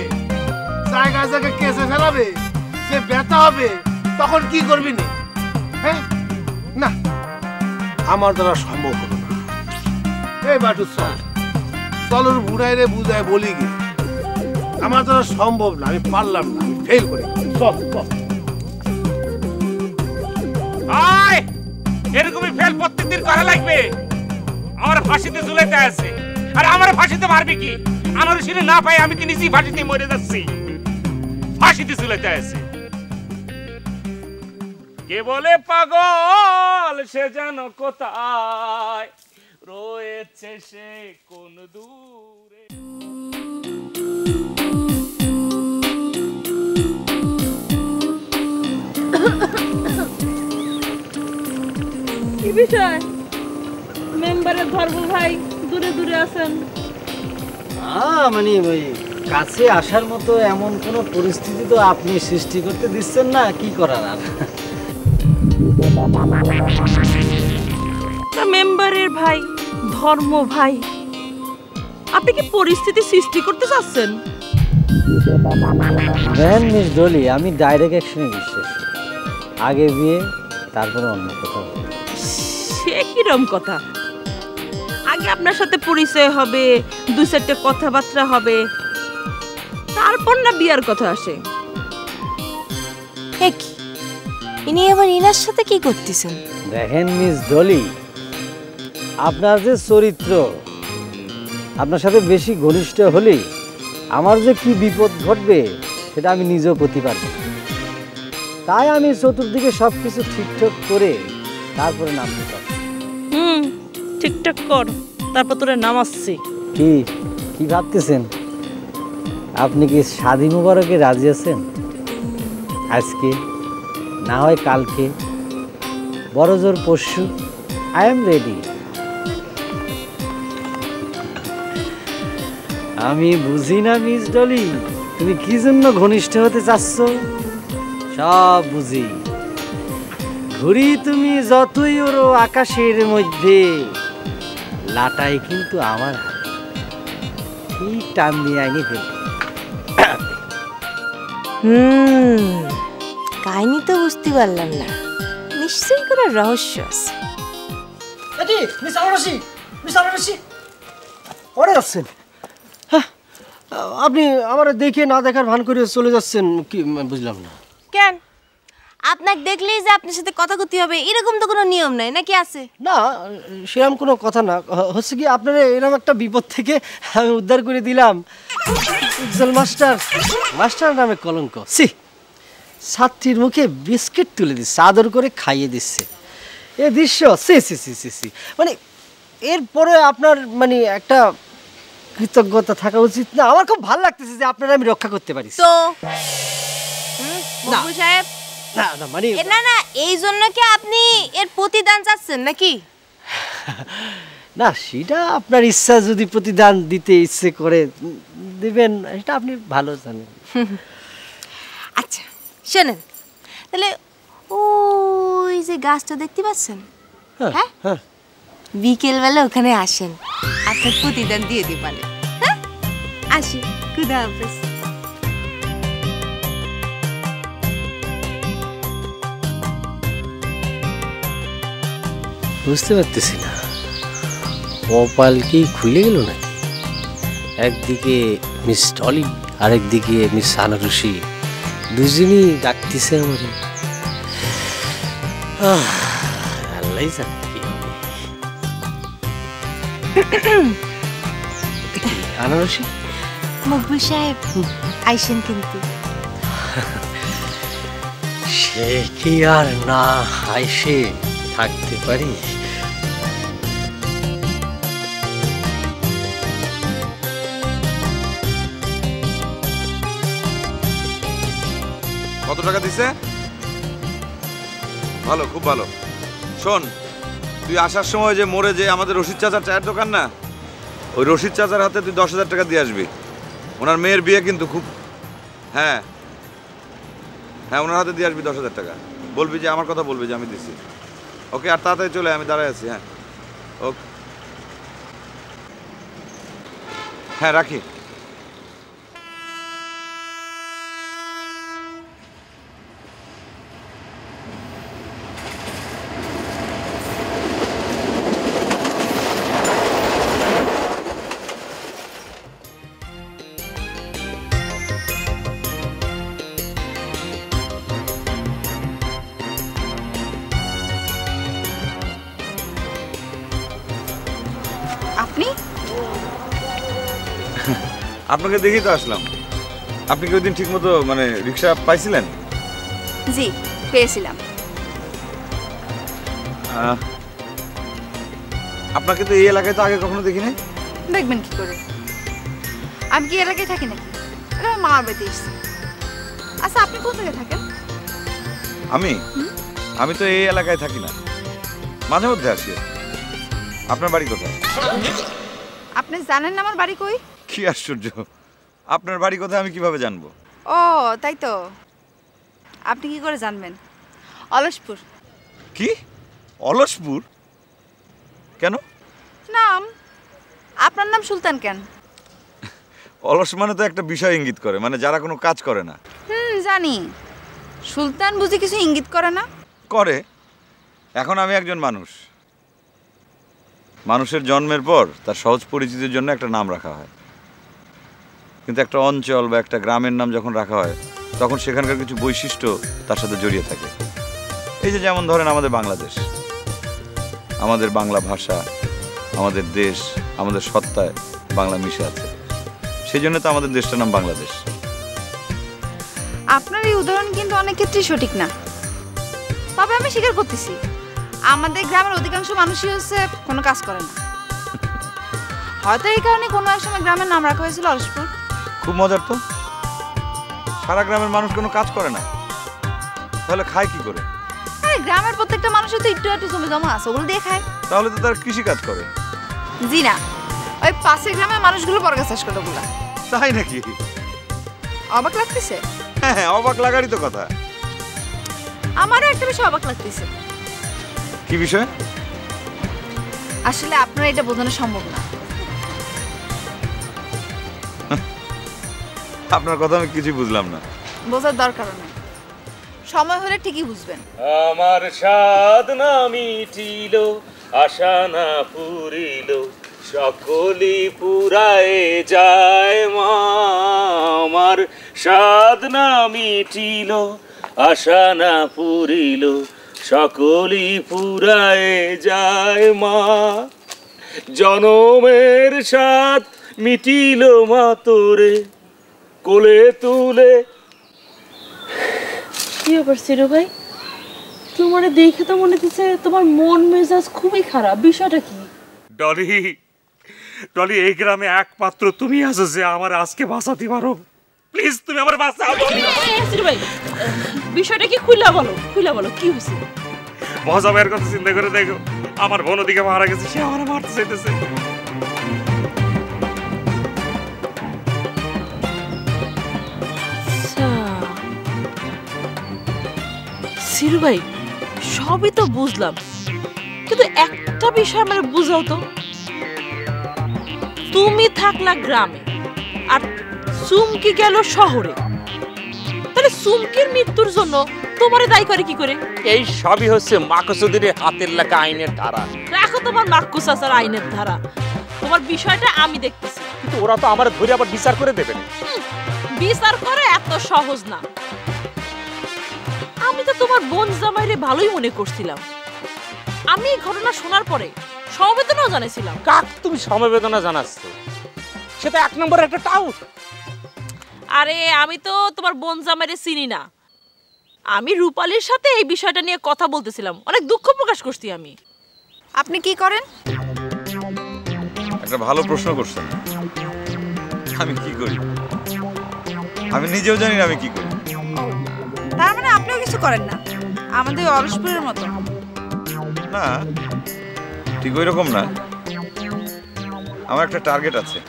জায়গা জায়গা কেসে ফেলাবে সে ব্যথা হবে তখন কি করবি না হ্যাঁ না আমার দ্বারা সম্ভব হলো না এই বাটু চলর বুড়াইরে বুঝায় বলি গে আমার দ্বারা সম্ভব না আমি পারলাম না আমি ফেল করি চল চল আয় এরকমই ফেল প্রত্যেকদিন করা লাগবে। আমার ফাঁসিতে ঝুলাইতে আছে, আর আমার ফাঁসিতে মারবি কি? আমার শুনে না পাই আমি কি নিজেই ফাঁসিতে মরে যাচ্ছি। ফাঁসিতে ঝুলাইতে আছে। কে বলে পাগল সে যেন কোথায় রয়েছে, সে কোন দূরে। কি বিষয়? মেম্বারের ধর্ম ভাই দূরে দূরে আছেন। মানে ওই কাছে আসার মতো এমন কোনো পরিস্থিতি তো আপনি সৃষ্টি করতে দিচ্ছেন না, কি করার আর। মেম্বারের ভাই ধর্ম ভাই, আপনি কি পরিস্থিতি সৃষ্টি করতে চাচ্ছেন? দেখেন মিস ডলি, আমি ডাইরেক্ট অ্যাকশনে বিশ্বাসী। আগে বিয়ে তারপরে অন্য কথা। সে কিরম কথা? আগে আপনার সাথে পরিচয় হবে, দুই চারটে কথাবার্তা হবে, তারপর না বিয়ার কথা আসে। ইনি আবার ইনার সাথে কি করতেছেন? দেখেন মিস ডলি, আপনার যে চরিত্র, আপনার সাথে বেশি ঘনিষ্ঠ হলে আমার যে কি বিপদ ঘটবে সেটা আমি নিজেও করতে পারব। তাই আমি চতুর্দিকে সবকিছু ঠিকঠাক করে তারপরে নামতে পারব। ঠিকঠাক কর, তারপর তোরে নামাচ্ছি। কি কি ভাবতেছেন? আপনি কি শাদি মুবারকে রাজি আছেন? আজকে না হয় কালকে, বড় জোর পরশু, আই এম রেডি। আমি বুঝি না মিস ডলি, তুমি কি জন্য ঘনিষ্ঠ হতে চাচ্ছ। সব বুঝি। ঘুরি তুমি যতই ওরো আকাশের মধ্যে, লাটাই কিন্তু আমার হাতে। ঠিক টান দিয়ে আইনি ফেল। কাহিনী তো বুঝতে পারলাম না, নিশ্চয়ই কোনো রহস্য আছে। পরে যাচ্ছেন? আপনি আমার দেখে না দেখার ভান করে চলে যাচ্ছেন, কি বুঝলাম না। কেন আপনাকে দেখলেই যে আপনার সাথে কথা করতে হবে এরকম তো কোনো নিয়ম নাই নাকি? আছে না, সেরকম কোনো কথা না। হচ্ছে কি, আপনারা এরকম একটা বিপদ থেকে আমি উদ্ধার করে দিলাম। উজ্জ্বল মাস্টার, মাস্টার নামে কলঙ্ক। সি, ছাত্রীর মুখে বিস্কিট তুলে দিচ্ছে, আদর করে খাইয়ে দিচ্ছে। এ দৃশ্য সি সি সি সি সি মানে এরপরে আপনার মানে একটা কৃতজ্ঞতা থাকা উচিত না? আমার খুব ভালো লাগতেছে যে আপনারা আমি রক্ষা করতে পারি। তো মকবুল সাহেব, না না মানে না না, এই জন্য কি আপনি এর প্রতিদান চাচ্ছেন নাকি? না, সেটা আপনার ইচ্ছা, যদি প্রতিদান দিতে ইচ্ছে করে দিবেন, এটা আপনি ভালো জানেন। আচ্ছা শোনেন, তাহলে ওই যে গাছটা দেখতে পাচ্ছেন, হ্যাঁ, বিকেলবেলা ওখানে আসেন, আপনার প্রতিদান দিয়ে দিবেন। হ্যাঁ, আসি, খুদা হাফেজ। বুঝতে পারতেছি না, কপাল কি খুলে গেল নাকি? একদিকে মিস টলি, আরেকদিকে মিস আনারসি, দুজনই ডাকতেছে আমার। আল্লাহ জানে কি হবে। আনারসি, মকবুল সাহেব আইসেন কিন্তু। সে কি আর না আইসে থাকতে পারি? কত টাকা দিছে? ভালো, খুব ভালো। শোন, তুই আসার সময় যে মোড়ে যে আমাদের রশিদ চাচার চায়ের দোকান না, ওই রশিদ চাচার হাতে তুই 10,000 টাকা দিয়ে আসবি। ওনার মেয়ের বিয়ে কিন্তু খুব, হ্যাঁ হ্যাঁ, ওনার হাতে দিয়ে আসবি 10,000 টাকা। বলবি যে আমার কথা বলবি যে আমি দিছি। ওকে, আর তাড়াতাড়ি চলে, আমি দাঁড়ায় আছি। হ্যাঁ ওকে, হ্যাঁ রাখি। আপনি? আপনাকে দেখেই তো আসলাম। আপনি কি ওই দিন ঠিক মতো মানে রিক্সা পাইছিলেন? জি, পেয়েছিলাম। আপনাকে তো এই এলাকায় তো আগে কখনো দেখিনি। দেখবেন কি করে? আমি কি এলাকায় থাকি নাকি? এটা আমার মামার বাড়িতে এসেছি। আচ্ছা, আপনি কোন জায়গায় থাকেন? আমি তো এই এলাকায় থাকি না, মাঝে মধ্যে আসি। আপনার বাড়ি কোথায়? আপনি জানেন না আমার বাড়ি কই? কি আশ্চর্য, আপনার বাড়ি কোথায় আমি কিভাবে জানবো? ও তাই তো, আপনি কি করে জানবেন? অলসপুর। কি অলসপুর? কেন? নাম, আপনার নাম সুলতান কেন? অলস মানে তো একটা বিষয় ইঙ্গিত করে, মানে যারা কোনো কাজ করে না। জানি, সুলতান বুঝি কিছু ইঙ্গিত করে না? করে। এখন আমি একজন মানুষ, মানুষের জন্মের পর তার সহজ পরিচিতির জন্য একটা নাম রাখা হয়, কিন্তু একটা অঞ্চল বা একটা গ্রামের নাম যখন রাখা হয় তখন সেখানকার কিছু বৈশিষ্ট্য তার সাথে জড়িয়ে থাকে। এই যে যেমন ধরেন আমাদের বাংলাদেশ, আমাদের বাংলা ভাষা, আমাদের দেশ, আমাদের সত্তায় বাংলা মিশে আছে, সেই জন্য তো আমাদের দেশটার নাম বাংলাদেশ। আপনার এই উদাহরণ কিন্তু অনেক ক্ষেত্রেই সঠিক না, তবে আমি স্বীকার করতেছি আমাদের গ্রামের অধিকাংশ মানুষই হচ্ছে কোনো কাজ করে না। হয়তো এই কারণে কোনো এক সময় গ্রামের নাম রাখা হয়েছিল অলসপুর। খুব মজার তো, সারা গ্রামের মানুষ কোনো কাজ করে না, তাহলে খায় কি করে? গ্রামের প্রত্যেকটা মানুষের তো একটু একটু জমি জমা আছে, ওগুলো দিয়ে খায়। তাহলে তো তারা কৃষি কাজ করে। জি না, ওই পাশের গ্রামের মানুষগুলো বর্গা চাষ করে ওগুলা। তাই নাকি? অবাক লাগতেছে? হ্যাঁ, অবাক লাগারই তো কথা। আমারও একটা বিষয় অবাক লাগতেছে। কি বিষয়? আসলে আপনার এটা বোঝানো সম্ভব না। আপনার কথা আমি কিছু বুঝলাম না। বোঝার দরকার নেই, সময় হলে ঠিকই বুঝবেন। আমার সাধ না মিটিল, আশা না পুরিল, সকলি পুরায়ে যায় মা। আমার সাধ না মিটিল, আশা না পুরিল, সকলি পুরায়ে যায় মা। জনমের সাধ মিটিল মা তোরে কোলে তুলে। কি ব্যাপার সিরু ভাই, তোমার দেখে তো মনে হচ্ছে তোমার মন মেজাজ খুবই খারাপ, বিষয়টা কি? ডলি, ডলি, এই গ্রামে একমাত্র তুমি আছো যে আমার আজকে বাঁচাতে পারো। প্লিজ তুমি আমার বাঁচাও। সিরু ভাই, বিষয়টা কি খুইলা বলো, খুইলা বলো কি হয়েছে? মজা বের কথা চিন্তা করে দেখো, আমার বোন ওদিকে মারা গেছে, সে আমার মারতে চাইতেছে। সিরু ভাই, সবই তো বুঝলাম, কিন্তু একটা বিষয় আমার বুঝাও তো। তুমি থাকলা গ্রামে আর সুমকি গেল শহরে, তাহলে সুমকির মৃত্যুর জন্য তোমারে দায়ী করে কি করে? এই সবই হচ্ছে মাকসুদের হাতের লেখা আইনের ধারা। রাখো তোমার মাক্কুস আসার আইনের ধারা, তোমার বিষয়টা আমি দেখতেছি। কিন্তু ওরা তো আমার ধরে আবার বিচার করে দেবে না। বিচার করে এত সহজ না। আমি তো তোমার বোন জামাইরে ভালোই মনে করছিলাম, আমি এই ঘটনা শোনার পরে সমবেদনাও জানাইছিলাম। কাক তুমি সমবেদনা জানাচ্ছ? সেটা এক নম্বর একটা টাউট। আরে আমি তো তোমার বোন জামাইরে চিনি না, আমি রূপালীর সাথে এই বিষয়টা নিয়ে কথা বলতেছিলাম, অনেক দুঃখ প্রকাশ করছি আমি। আপনি কি করেন? একটা ভালো প্রশ্ন করছেন। আমি কি করি আমি নিজেও জানি না আমি কি করি। তার মানে আপনিও কিছু করেন না, আমাদের অলসপুরের মতো? না, ঠিক ওই রকম না। আমার একটা টার্গেট আছে।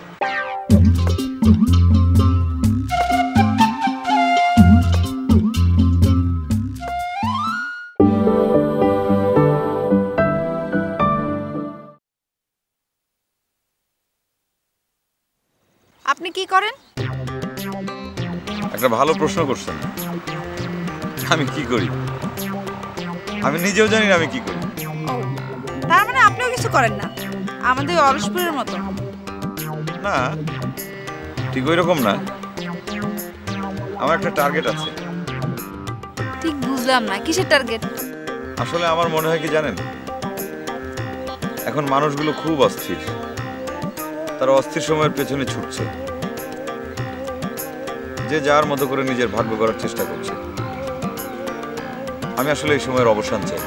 আপনি কি করেন? একটা ভালো প্রশ্ন করছেন। আমি কি করি আমি নিজেও জানি না আমি কি করি। তার মানে আপনিও কিছু করেন না, আমাদের অলসপুরের মতো? না, ঠিক ওই রকম না। আমার একটা টার্গেট আছে। ঠিক বুঝলাম না, কিসের টার্গেট? আসলে আমার মনে হয় কি জানেন, এখন মানুষগুলো খুব অস্থির। তারা অস্থির সময়ের পেছনে ছুটছে, যে যার মতো করে নিজের ভাগ্য করার চেষ্টা করছে। আমি আসলে এই সময়ের অবসান চাই।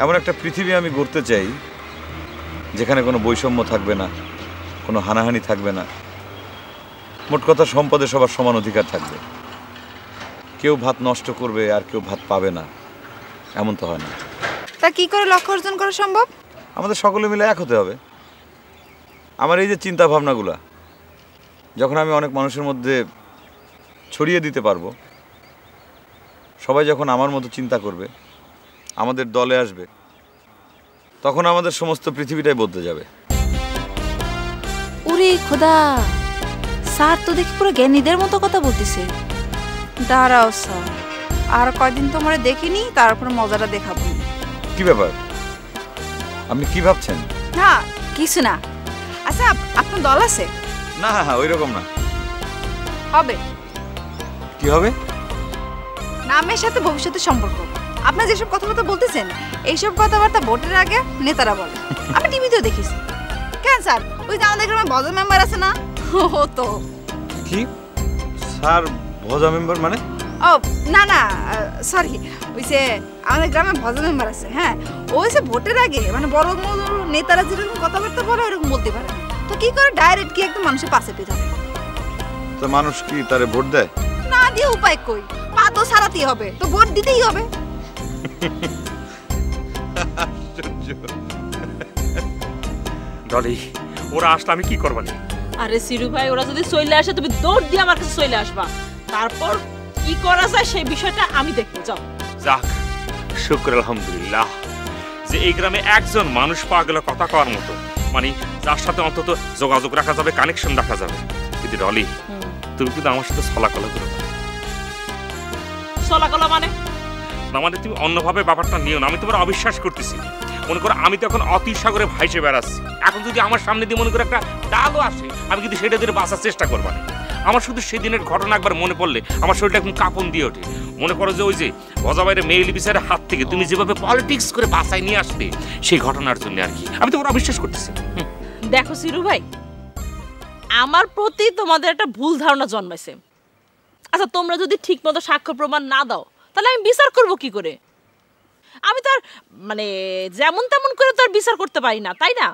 এমন একটা পৃথিবী আমি গড়তে চাই যেখানে কোনো বৈষম্য থাকবে না, কোনো হানাহানি থাকবে না। মোট কথা সম্পদে সবার সমান অধিকার থাকবে। কেউ ভাত নষ্ট করবে আর কেউ ভাত পাবে না, এমন তো হয় না। তা কি করে লক্ষ্য অর্জন করা সম্ভব? আমাদের সকলে মিলে এক হতে হবে। আমার এই যে চিন্তা ভাবনাগুলা যখন আমি অনেক মানুষের মধ্যে ছড়িয়ে দিতে পারবো, সবাই যখন আমার মতো চিন্তা করবে, আমাদের দলে আসবে, তখন আমাদের সমস্ত পৃথিবীটাই বদলে যাবে। ওরে খোদা, স্যার তো দেখি পুরো জ্ঞানীদের মতো কথা বলতেছে। দাঁড়াও স্যার, আর কয়দিন তোমারে দেখিনি, তারপর মজাটা দেখাবো। কি ব্যাপার, আপনি কি ভাবছেন? না কিছু না। আচ্ছা আপনার দল আছে? না ওই রকম না। হবে। কি হবে? নামের সাথে ভবিষ্যতের সম্পর্ক। আপনি যেসব কথাবার্তা বলতেছেন, এইসব কথাবার্তা ভোটের আগে নেতারা বলে। আমি টিভিতেও দেখিছি। কেন স্যার, ওই যে আমাদের গ্রামে ভজা মেম্বার আছে না? ও তো কি স্যার ভজা মেম্বার মানে? ও না না সরি, ওই যে আমাদের গ্রামে ভজা মেম্বার আছে। হ্যাঁ, ওই যে ভোটের আগে মানে বড় নেতারা যেরকম কথাবার্তা বলে ওরকম বলতে পারে না। তো কি করে ডাইরেক্ট কি একদম মানুষের পাশে পেতে হবে? তো মানুষ কি তারে ভোট দেয়? না দিয়ে উপায় কই, পা তো সারাতেই হবে, তো ভোট দিতেই হবে। ডলি, ওরা আসলে আমি কি করবো? আরে সিরু ভাই, ওরা যদি চলে আসে তুমি দৌড় দিয়ে আমার কাছে চলে আসবা, তারপর কি করা যায় সেই বিষয়টা আমি দেখবো। যাও। যাক, শুকর আলহামদুলিল্লাহ যে এই গ্রামে একজন মানুষ পাওয়া গেল কথা কওয়ার মতো, মানে যার সাথে অন্তত যোগাযোগ রাখা যাবে, কানেকশন রাখা যাবে। কিন্তু ডলি, তুমি কিন্তু আমার সাথে ছলাকলা করো না। ছলাকলা মানে? না মানে তুমি অন্যভাবে ব্যাপারটা নিও না। আমি তোমার অবিশ্বাস করতেছি। মনে করো আমি তো এখন অতি সাগরে ভাইসে বেড়াচ্ছি। এখন যদি আমার সামনে দিয়ে মনে করো একটা ডালও আসে, আমি কিন্তু সেটা দিয়ে বাঁচার চেষ্টা করবো না। আমার শুধু সেদিনের ঘটনা একবার মনে পড়লে আমার শরীরটা একদম কাঁপন দিয়ে ওঠে। মনে করো যে ওই যে ভজাবাইয়ের মেইলি বিচারের হাত থেকে তুমি যেভাবে পলিটিক্স করে বাঁচাই নিয়ে আসবে, সেই ঘটনার জন্য আর কি আমি তোমার অবিশ্বাস করতেছি। দেখো সিরু ভাই, আমার প্রতি তোমাদের একটা ভুল ধারণা জন্মাইছে। আচ্ছা, তোমরা যদি ঠিক মতো সাক্ষ্য প্রমাণ না দাও, তাহলে আমি বিচার করব কি করে? আমি তো আর মানে যেমন তেমন করে তো আর বিচার করতে পারি না, তাই না?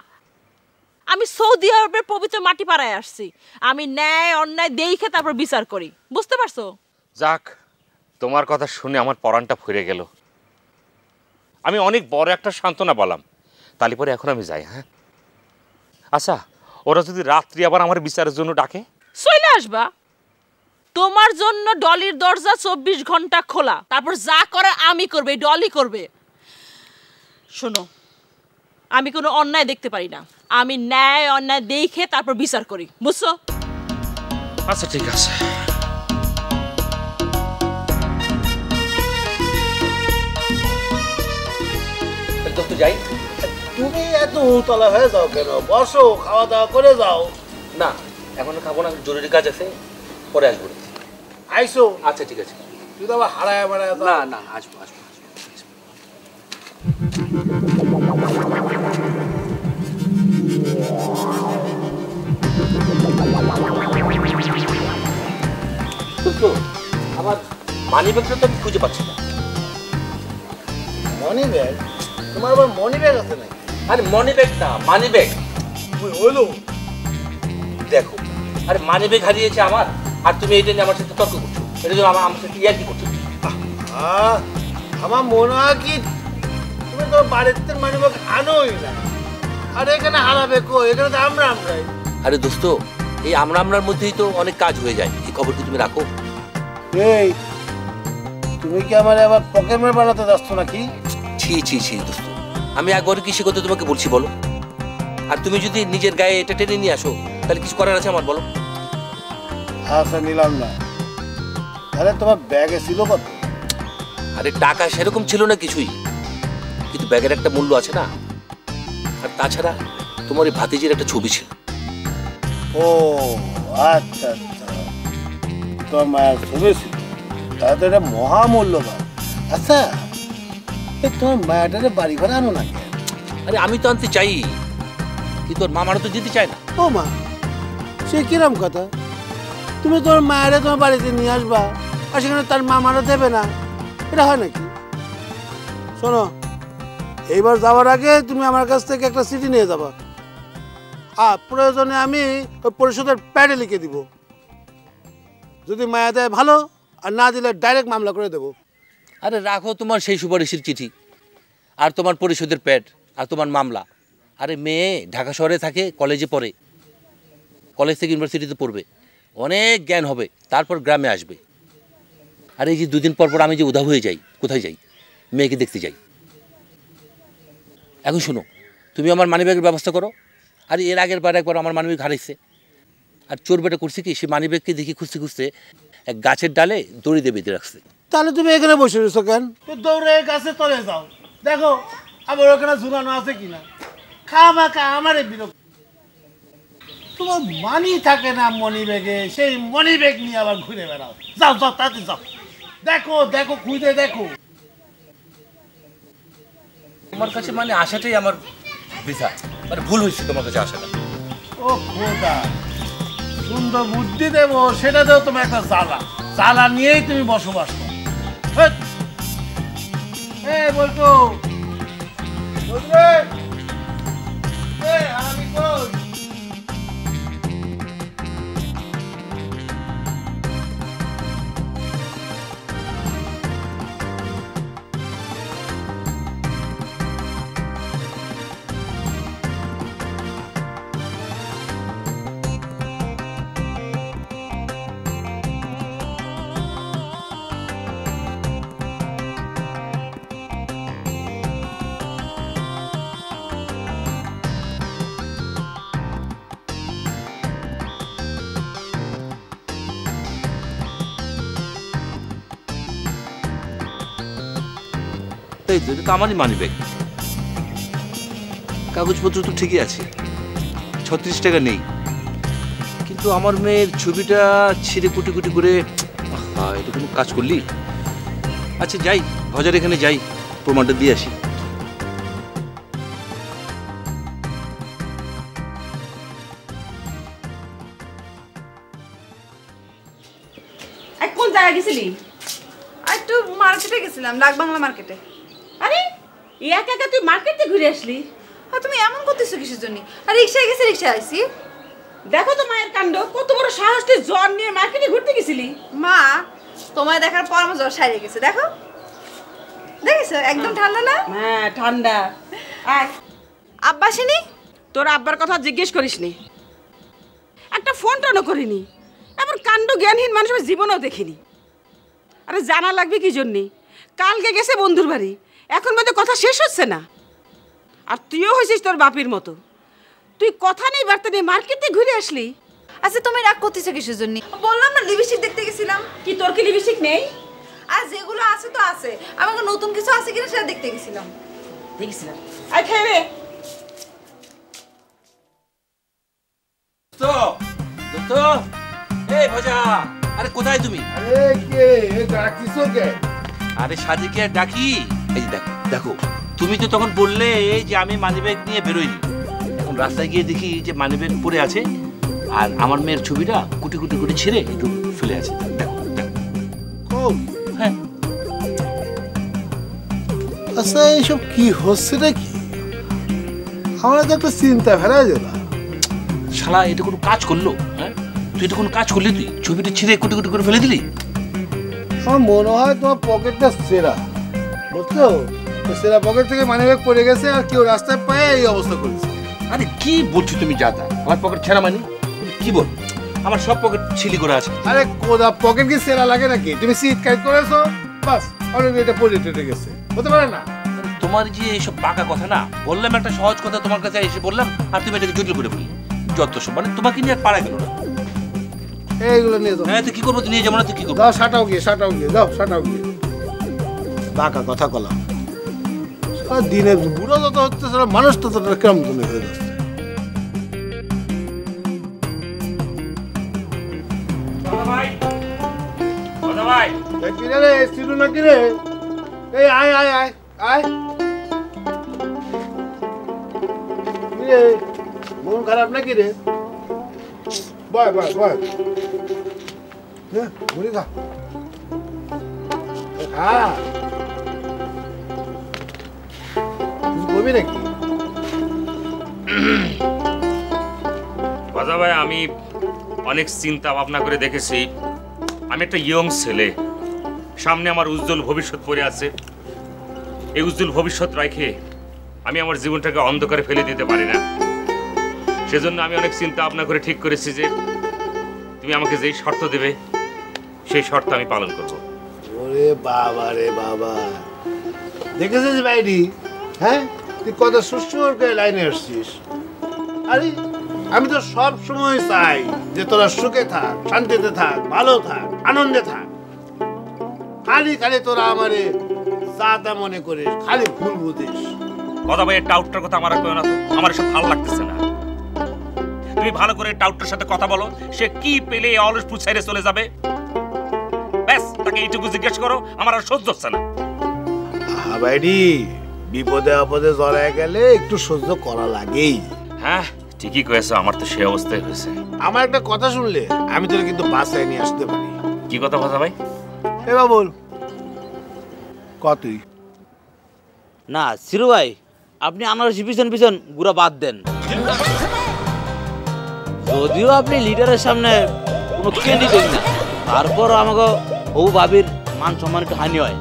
আমি সৌদি আরবের পবিত্র মাটি পাড়ায় আসছি। আমি ন্যায় অন্যায় দেখে তারপর বিচার করি, বুঝতে পারছো? যাক, তোমার কথা শুনে আমার পরাণটা ফুরে গেল। আমি অনেক বড় একটা সান্ত্বনা বললাম, তাহলে পরে এখন আমি যাই। হ্যাঁ আচ্ছা, ওরা যদি রাত্রি আবার আমার বিচারের জন্য ডাকে? চলে আসবা। তোমার জন্য ডলির দরজা 24 ঘন্টা খোলা। তারপর যা করে আমি করবে, ডলি করবে। শোনো, আমি কোনো অন্যায় দেখতে পারি না। আমি ন্যায় অন্যায় দেখে তারপর বিচার করি, বুঝছো? আচ্ছা ঠিক আছে। যাই। তুমি এত উতলা হয়ে যাও কেন? বসো, খাওয়া দাওয়া করে যাও। না, এখন খাবো না, জরুরি কাজ আছে, পরে আসবো। আইসো। আচ্ছা ঠিক আছে। তুই তো আবার হারায় বাড়ায়। না না, আসবো আসবো। আমার মানি ব্যাগটা তো আমি খুঁজে পাচ্ছি না। Money bag? তোমার আবার মানি ব্যাগ আছে নাকি? আরে মানি ব্যাগ না, মানি ব্যাগ। হলো দেখো, আরে মানি ব্যাগ হারিয়েছে আমার, আর তুমি এইটা নিয়ে আমার সাথে তর্ক করছো। এটা জন্য আমার সাথে ইয়ার কি করছো? আমার মনে হয় কি তুমি তো বাড়িতে মানি ব্যাগ আনোই না, আর এখানে হারাবে কো? এখানে তো আমরাই। আরে দোস্ত, এই আমরার মধ্যেই তো অনেক কাজ হয়ে যায়। এই খবর কি তুমি রাখো? এই তুমি কি আমার আবার পকেট মার বানাতে যাচ্ছ নাকি? ছি ছি ছি দোস্ত, আমি একবার কি সে কথা তোমাকে বলছি বলো? আর তুমি যদি নিজের গায়ে এটা টেনে নিয়ে আসো, তাহলে কিছু করার আছে আমার, বলো? আচ্ছা নিলাম না, তাহলে তোমার ব্যাগে ছিল কত? আরে টাকা সেরকম ছিল না কিছুই, কিন্তু ব্যাগের একটা মূল্য আছে না। আর তাছাড়া তোমার এই ভাতিজির একটা ছবি ছিল। ও আচ্ছা আচ্ছা, তোমার মায়ের ছবি ছিল, তাহলে তো এটা মহামূল্যবান। আচ্ছা, তোমার মায়াটারে বাড়ি ঘরে আনো না? আরে আমি তো আনতে চাই, কিন্তু ওর মামারা তো যেতে চায় না। ও মা, সে কিরম কথা? তুমি তোর মায়েরা তোমার বাড়িতে নিয়ে আসবা আর সেখানে তার মামারা দেবে না, এটা হয় নাকি? শোনো, এইবার যাওয়ার আগে তুমি আমার কাছ থেকে একটা চিঠি নিয়ে যাবা, আর প্রয়োজনে আমি ওই পরিষদের প্যাডে লিখে দিব। যদি মায়া দেয় ভালো, আর না দিলে ডাইরেক্ট মামলা করে দেবো। আরে রাখো তোমার সেই সুপারিশের চিঠি, আর তোমার পরিষদের প্যাড, আর তোমার মামলা। আরে মেয়ে ঢাকা শহরে থাকে, কলেজে পড়ে, কলেজ থেকে ইউনিভার্সিটিতে পড়বে, অনেক জ্ঞান হবে, তারপর গ্রামে আসবে। আর এই যে দুদিন পর পর আমি যে উধাও হয়ে যাই, কোথায় যাই? মেয়েকে দেখতে যাই। এখন শোনো, তুমি আমার মানিব্যাগের ব্যবস্থা করো। আর এর আগের বার একবার আমার মানিব্যাগ হারাইছে, আর চোর বেটা করছে কি, সে মানিব্যাগকে দেখি খুঁজতে খুঁজতে এক গাছের ডালে দড়ি দিয়ে বেঁধে রাখছে। তাহলে তুমি এখানে বসে রয়েছো কেন? দৌড়ে গাছে তলে যাও, দেখো আবার ওখানে ঝুলানো আছে কিনা। খামাখা আমারে বিরক্ত। তোমার মানি থাকে না মনি ব্যাগে, সেই মনি ব্যাগ নিয়ে আবার ঘুরে বেড়াও। যাও যাও, তাতে যাও, দেখো দেখো, খুঁজে দেখো। তোমার কাছে মানে আসাটাই আমার বৃথা, মানে ভুল হয়েছে তোমার কাছে আসাটা। ও খোদা, সুন্দর বুদ্ধি দেবো, সেটা দেও তোমার একটা জ্বালা। জ্বালা নিয়েই তুমি বসবাস করো। বলতো বুঝলে আমি কই? এই তো, এটা তো আমারই মানিব্যাগ, কাগজপত্র তো ঠিকই আছে, 36 টাকা নেই, কিন্তু আমার মেয়ের ছবিটা ছিঁড়ে কুটি কুটি করে। এটা কোনো কাজ করলি? আচ্ছা যাই, বাজার এখানে যাই, প্রমাণটা দিয়ে আসি। কোন জায়গায় গেছিলি? একটু মার্কেটে গেছিলাম, লাগ বাংলা মার্কেটে। আরে একা একা তুই মার্কেটে ঘুরে আসলি? আর তুমি এমন করতেছো কিসের জন্য? আর রিক্সায় গেছি, রিক্সায় আইছি। দেখো তো মায়ের কাণ্ড, কত বড় সাহস, তুই জ্বর নিয়ে মার্কেটে ঘুরতে গেছিলি? মা, তোমায় দেখার পর আমার জ্বর সারিয়ে গেছে। দেখো, দেখেছো একদম ঠান্ডা না? হ্যাঁ ঠান্ডা। আয়। আব্বা আসেনি? তোর আব্বার কথা জিজ্ঞেস করিসনি, একটা ফোন টোনও করিনি। এমন কাণ্ড জ্ঞানহীন মানুষ আমি জীবনেও দেখিনি। আরে জানা লাগবে কি জন্যে? কালকে গেছে বন্ধুর বাড়ি, এখন মধ্যে কথা শেষ হচ্ছে না। আর তুইও হয়েছিস তোর বাপির মতো, তুই কথা নেই বার্তা নেই মার্কেটে ঘুরে আসলি। আচ্ছা তুমি রাগ করতেছো কিসের জন্য? বললাম না লিপস্টিক দেখতে গেছিলাম। কি তোর কি লিপস্টিক নেই? আর যেগুলো আছে তো আছে, আমাকে নতুন কিছু আছে কিনা সেটা দেখতে গেছিলাম। দেখছিলাম। আয় খেয়ে রে। এই ভজা, আরে কোথায় তুমি? আরে কে ডাকিছো কে? আরে সাজিকে ডাকি। এই যে দেখো দেখো, তুমি তো তখন বললে যে আমি মানিব্যাগ নিয়ে বেরোইনি, এখন রাস্তায় গিয়ে দেখি যে মানিব্যাগ পড়ে আছে, আর আমার মেয়ের ছবিটা কুটি কুটি করে ছিঁড়ে একটু ফেলে আছে। দেখো দেখো। হ্যাঁ। আচ্ছা এইসব কি হচ্ছে নাকি? আমার তো একটা চিন্তা ফেরা গেল। শালা এটা কোনো কাজ করলো? হ্যাঁ, তুই এটা কোনো কাজ করলি? তুই ছবিটা ছিঁড়ে কুটি কুটি করে ফেলে দিলি? আমার মনে হয় তোমার পকেটটা সেরা, বুঝছো? সেরা পকেট থেকে মানিব্যাগ পড়ে গেছে, আর কেউ রাস্তায় পায়ে এই অবস্থা করেছে। আরে কি বলছো তুমি? যাতা আমার পকেট ছেঁড়া মানে কি বল? আমার সব পকেট ছিলি করে আছে। আরে কোদা পকেট কি সেরা লাগে নাকি? তুমি সিট কাট করেছো, বাস অলরেডি এটা পড়ে টেটে গেছে, হতে পারে না? তোমার যে এইসব বাঁকা কথা না, বললাম একটা সহজ কথা তোমার কাছে এসে বললাম, আর তুমি এটাকে জটিল করে বললি। যত সব মানে তোমাকে নিয়ে আর পারা গেল না। এইগুলো নিয়ে যাও। হ্যাঁ তুই কি করবো? তুই নিয়ে যাবো না? তুই কি করবো? যাও সাটাও গিয়ে, সাটাও গিয়ে, যাও সাটাও গিয়ে। বাঁকা কথা কলাম, দিনে বুড়ো যত হচ্ছে মানুষ তত কেমন তুমি হয়ে যাচ্ছে। মন খারাপ নাকি রে? বয় বয় বয়, মুড়ি খা খা, বলবি নাকি? বাজা ভাই, আমি অনেক চিন্তা ভাবনা করে দেখেছি, আমি একটা ইয়ং ছেলে, সামনে আমার উজ্জ্বল ভবিষ্যৎ পড়ে আছে। এই উজ্জ্বল ভবিষ্যৎ রেখে আমি আমার জীবনটাকে অন্ধকারে ফেলে দিতে পারি না। সেজন্য আমি অনেক চিন্তা ভাবনা করে ঠিক করেছি যে তুমি আমাকে যেই শর্ত দেবে সেই শর্ত আমি পালন করব। ওরে বাবা রে বাবা, দেখেছিস ভাইডি? হ্যাঁ, তুই কত সুষ্ঠুর করে লাইনে আসছিস। আরে আমি তো সব সময় চাই যে তোরা সুখে থাক, শান্তিতে থাক, ভালো থাক, আনন্দে থাক। খালি খালি তোরা আমারে জাতা মনে করিস, খালি ভুল বুঝিস। কথা ভাই, টাউটটার কথা আমার কেউ না তো, আমার সব ভালো লাগতেছে না। তুমি ভালো করে টাউটটার সাথে কথা বলো, সে কি পেলে এই অলস পুছাইরে চলে যাবে, ব্যাস তাকে এইটুকু জিজ্ঞেস করো, আমার আর সহ্য হচ্ছে না। ভাইডি, বিপদে আপদে জড়ায় গেলে একটু সহ্য করা লাগেই। হ্যাঁ ঠিকই কয়েছো, আমার তো সে অবস্থায় হয়েছে। আমার একটা কথা শুনলে আমি তোর কিন্তু বাসায় নিয়ে আসতে পারি। কি কথা কথা ভাই? এবার বল, কতই না সিরু ভাই, আপনি আনারসি পিছন পিছন গুড়া বাদ দেন। যদিও আপনি লিডারের সামনে কোনো কেন্দ্রিক না, তারপর আমাকে ও ভাবির মান সম্মান একটু হানি হয়।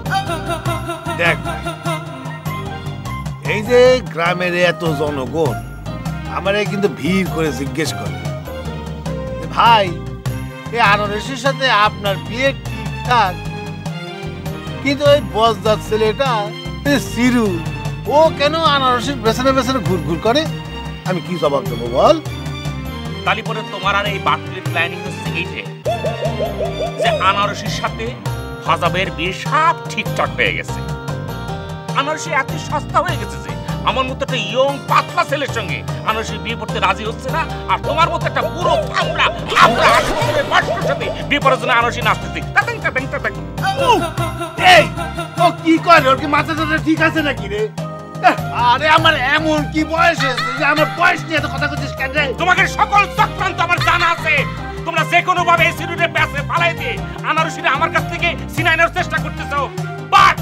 দেখ, এই যে গ্রামের এত জনগণ আমারে কিন্তু ভিড় করে জিজ্ঞেস করে, ভাই এই আনারসের সাথে আপনার বিয়ে ঠিকঠাক? কিন্তু ওই বজদার ছেলেটা সিরু, ও কেন আনারসের পেছনে পেছনে ঘুরঘুর করে? আমি কি জবাব দেবো বল? তালিপরে তোমার আর এই বার্থডে প্ল্যানিং হচ্ছে এইটে যে আনারসির সাথে ফাজাবের বিয়ে সব ঠিকঠাক হয়ে গেছে। আনারসি এত সস্তা হয়ে গেছে যে আমার মতো একটা ইয়ং পাতলা ছেলের সঙ্গে আনারসি বিয়ে করতে রাজি হচ্ছে না, আর তোমার মতো একটা পুরো আমরা 8 বছরের বয়সের সাথে বিয়ে করার জন্য আনারসি নাচতেছি। এই ও কি করে? ওর কি মাথা টাথা ঠিক আছে নাকি রে? আরে আমার এমন কি বয়স হয়েছে যে আমার বয়স নিয়ে এত কথা বলছিস কেন রে? তোমাকে সকল চক্রান্ত আমার জানা আছে। তোমরা যে কোনো ভাবে এই সিরুরে প্যাসে ফালাই দিয়ে আনারসিরে আমার কাছ থেকে ছিনাই নেওয়ার চেষ্টা করতেছো, বাট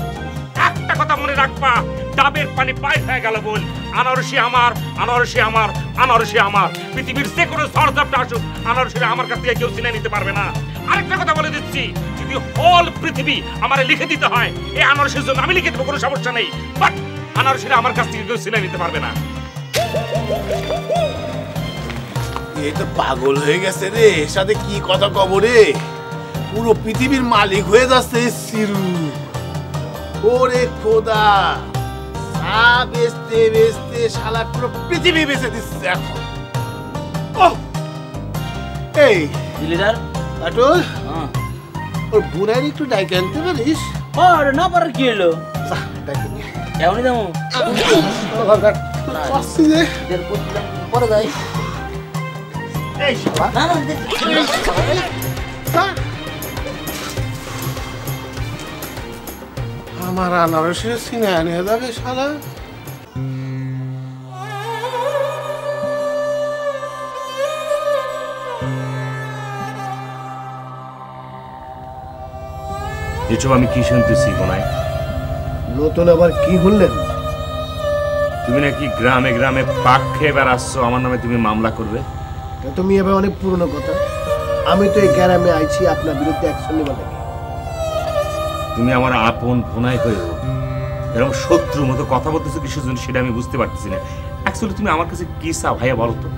একটা কথা মনে রাখবা, ডাবের পানি পায় হয়ে গেল বল। আনারসি আমার, আনারসি আমার, আনারসি আমার। পৃথিবীর যে কোনো ঝড়ঝাপটা আসুক, আনারসিরে আমার কাছ থেকে কেউ ছিনাই নিতে পারবে না। আরেকটা কথা বলে দিচ্ছি, যদি হোল পৃথিবী আমারে লিখে দিতে হয় এই আনারসির জন্য, আমি লিখে দেবো, কোনো সমস্যা নেই, বাট আনারসিরে আমার কাছ থেকে কেউ ছিনাই নিতে পারবে না। এই তো পাগল হয়ে গেছে রে, এর সাথে কি কথা কব রে? পুরো পৃথিবীর মালিক হয়ে যাচ্ছে সিরু। ওরে খোদা, বেচতে বেচতে শালা পুরো পৃথিবী বেচে দিচ্ছে এখন। এই লিডার আটুল, ওর বুড়ার একটু ডাইকে আনতে পারিস? আরে না পারার কি হলো, এমনই দামো পরে যাই। এই শালা আমার আনারসের সিনে আনে যাবে শালা। এসব আমি কি শুনতেছি কোনাই? নতুন আবার কি বললেন? তুমি নাকি গ্রামে গ্রামে পাক খেয়ে বেড়াচ্ছ, আমার নামে তুমি মামলা করবে? তুমি এবার অনেক পুরনো কথা। আমি তো এই গ্রামে আইছি আপনার বিরুদ্ধে অ্যাকশন নেবার লাগে। তুমি আমার আপন ভোনাই হয়ে এরকম শত্রুর মতো কথা বলতেছো কিসের জন্য সেটা আমি বুঝতে পারতেছি না। অ্যাকচুয়ালি তুমি আমার কাছে কি চাও ভাইয়া বলো তো?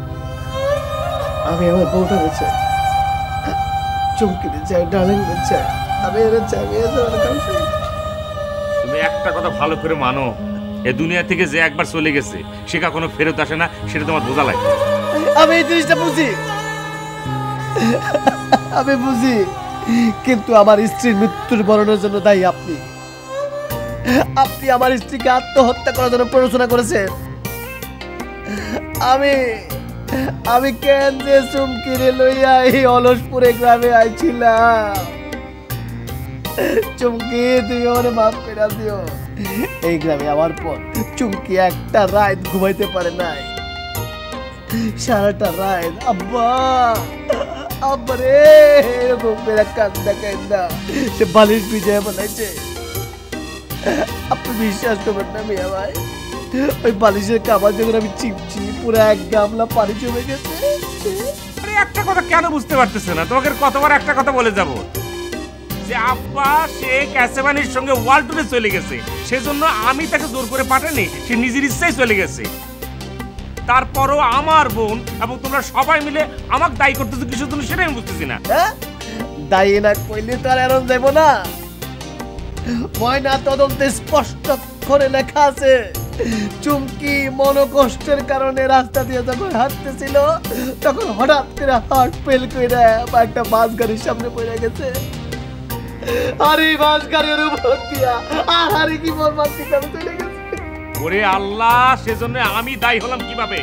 আমি আমার বউটা চাই, চুমকিতে চাই, ডার্লিং চাই, আমি এর চাই। তুমি একটা কথা ভালো করে মানো, এ দুনিয়া থেকে যে একবার চলে গেছে সে কখনো ফেরত আসে না, সেটা তোমার বোঝা লাগে। আমি এই জিনিসটা বুঝি, আমি বুঝি, কিন্তু আমার স্ত্রীর মৃত্যুর বরণের জন্য দায়ী আপনি। আপনি আমার স্ত্রীকে আত্মহত্যা করার জন্য প্ররোচনা করেছেন। আমি কেন যে চুমকিরে লইয়া এই অলসপুরে গ্রামে আইছিলাম। চুমকি, তুমি আমার মাফ করে দিও। এই গ্রামে আমার পর চুমকি একটা রাত ঘুমাইতে পারে নাই। সারাটা রাত আব্বা আব্বা রে এরকম করে কান্দা কান্দা সে বালিশ ভিজায় বানাইছে। আপনি বিশ্বাস করবেন না মিয়া ভাই, ওই বালিশের কাবার যখন আমি চিপছি পুরো এক গামলা পানি জমে গেছে। আরে একটা কথা কেন বুঝতে পারতেছে না? তোমাকে কতবার একটা কথা বলে যাব যে আব্বা সে ক্যাসেমানির সঙ্গে ওয়ার্ল্ড টুরে চলে গেছে, সেজন্য আমি তাকে জোর করে পাঠাইনি, সে নিজের ইচ্ছায় চলে গেছে। তারপরও আমার বোন এবং তোমরা সবাই মিলে আমাকে দায়ী করতেছো কিসের জন্য সেটা আমি বুঝতেছি না। দায়ী না কইলে তো আর এরকম যাবো না। ময়না তদন্তে স্পষ্ট করে লেখা আছে চুমকি মনোকষ্টের কারণে রাস্তা দিয়ে যখন হাঁটতেছিল তখন হঠাৎ করে হার্ট ফেল করে একটা বাস গাড়ির সামনে পড়ে গেছে। আর এই বাস গাড়ির উপর দিয়া আর কি মর্মান্তিক ভাবে চলে গেছে। ওরে আল্লাহ, সেজন্য আমি দায়ী হলাম কিভাবে?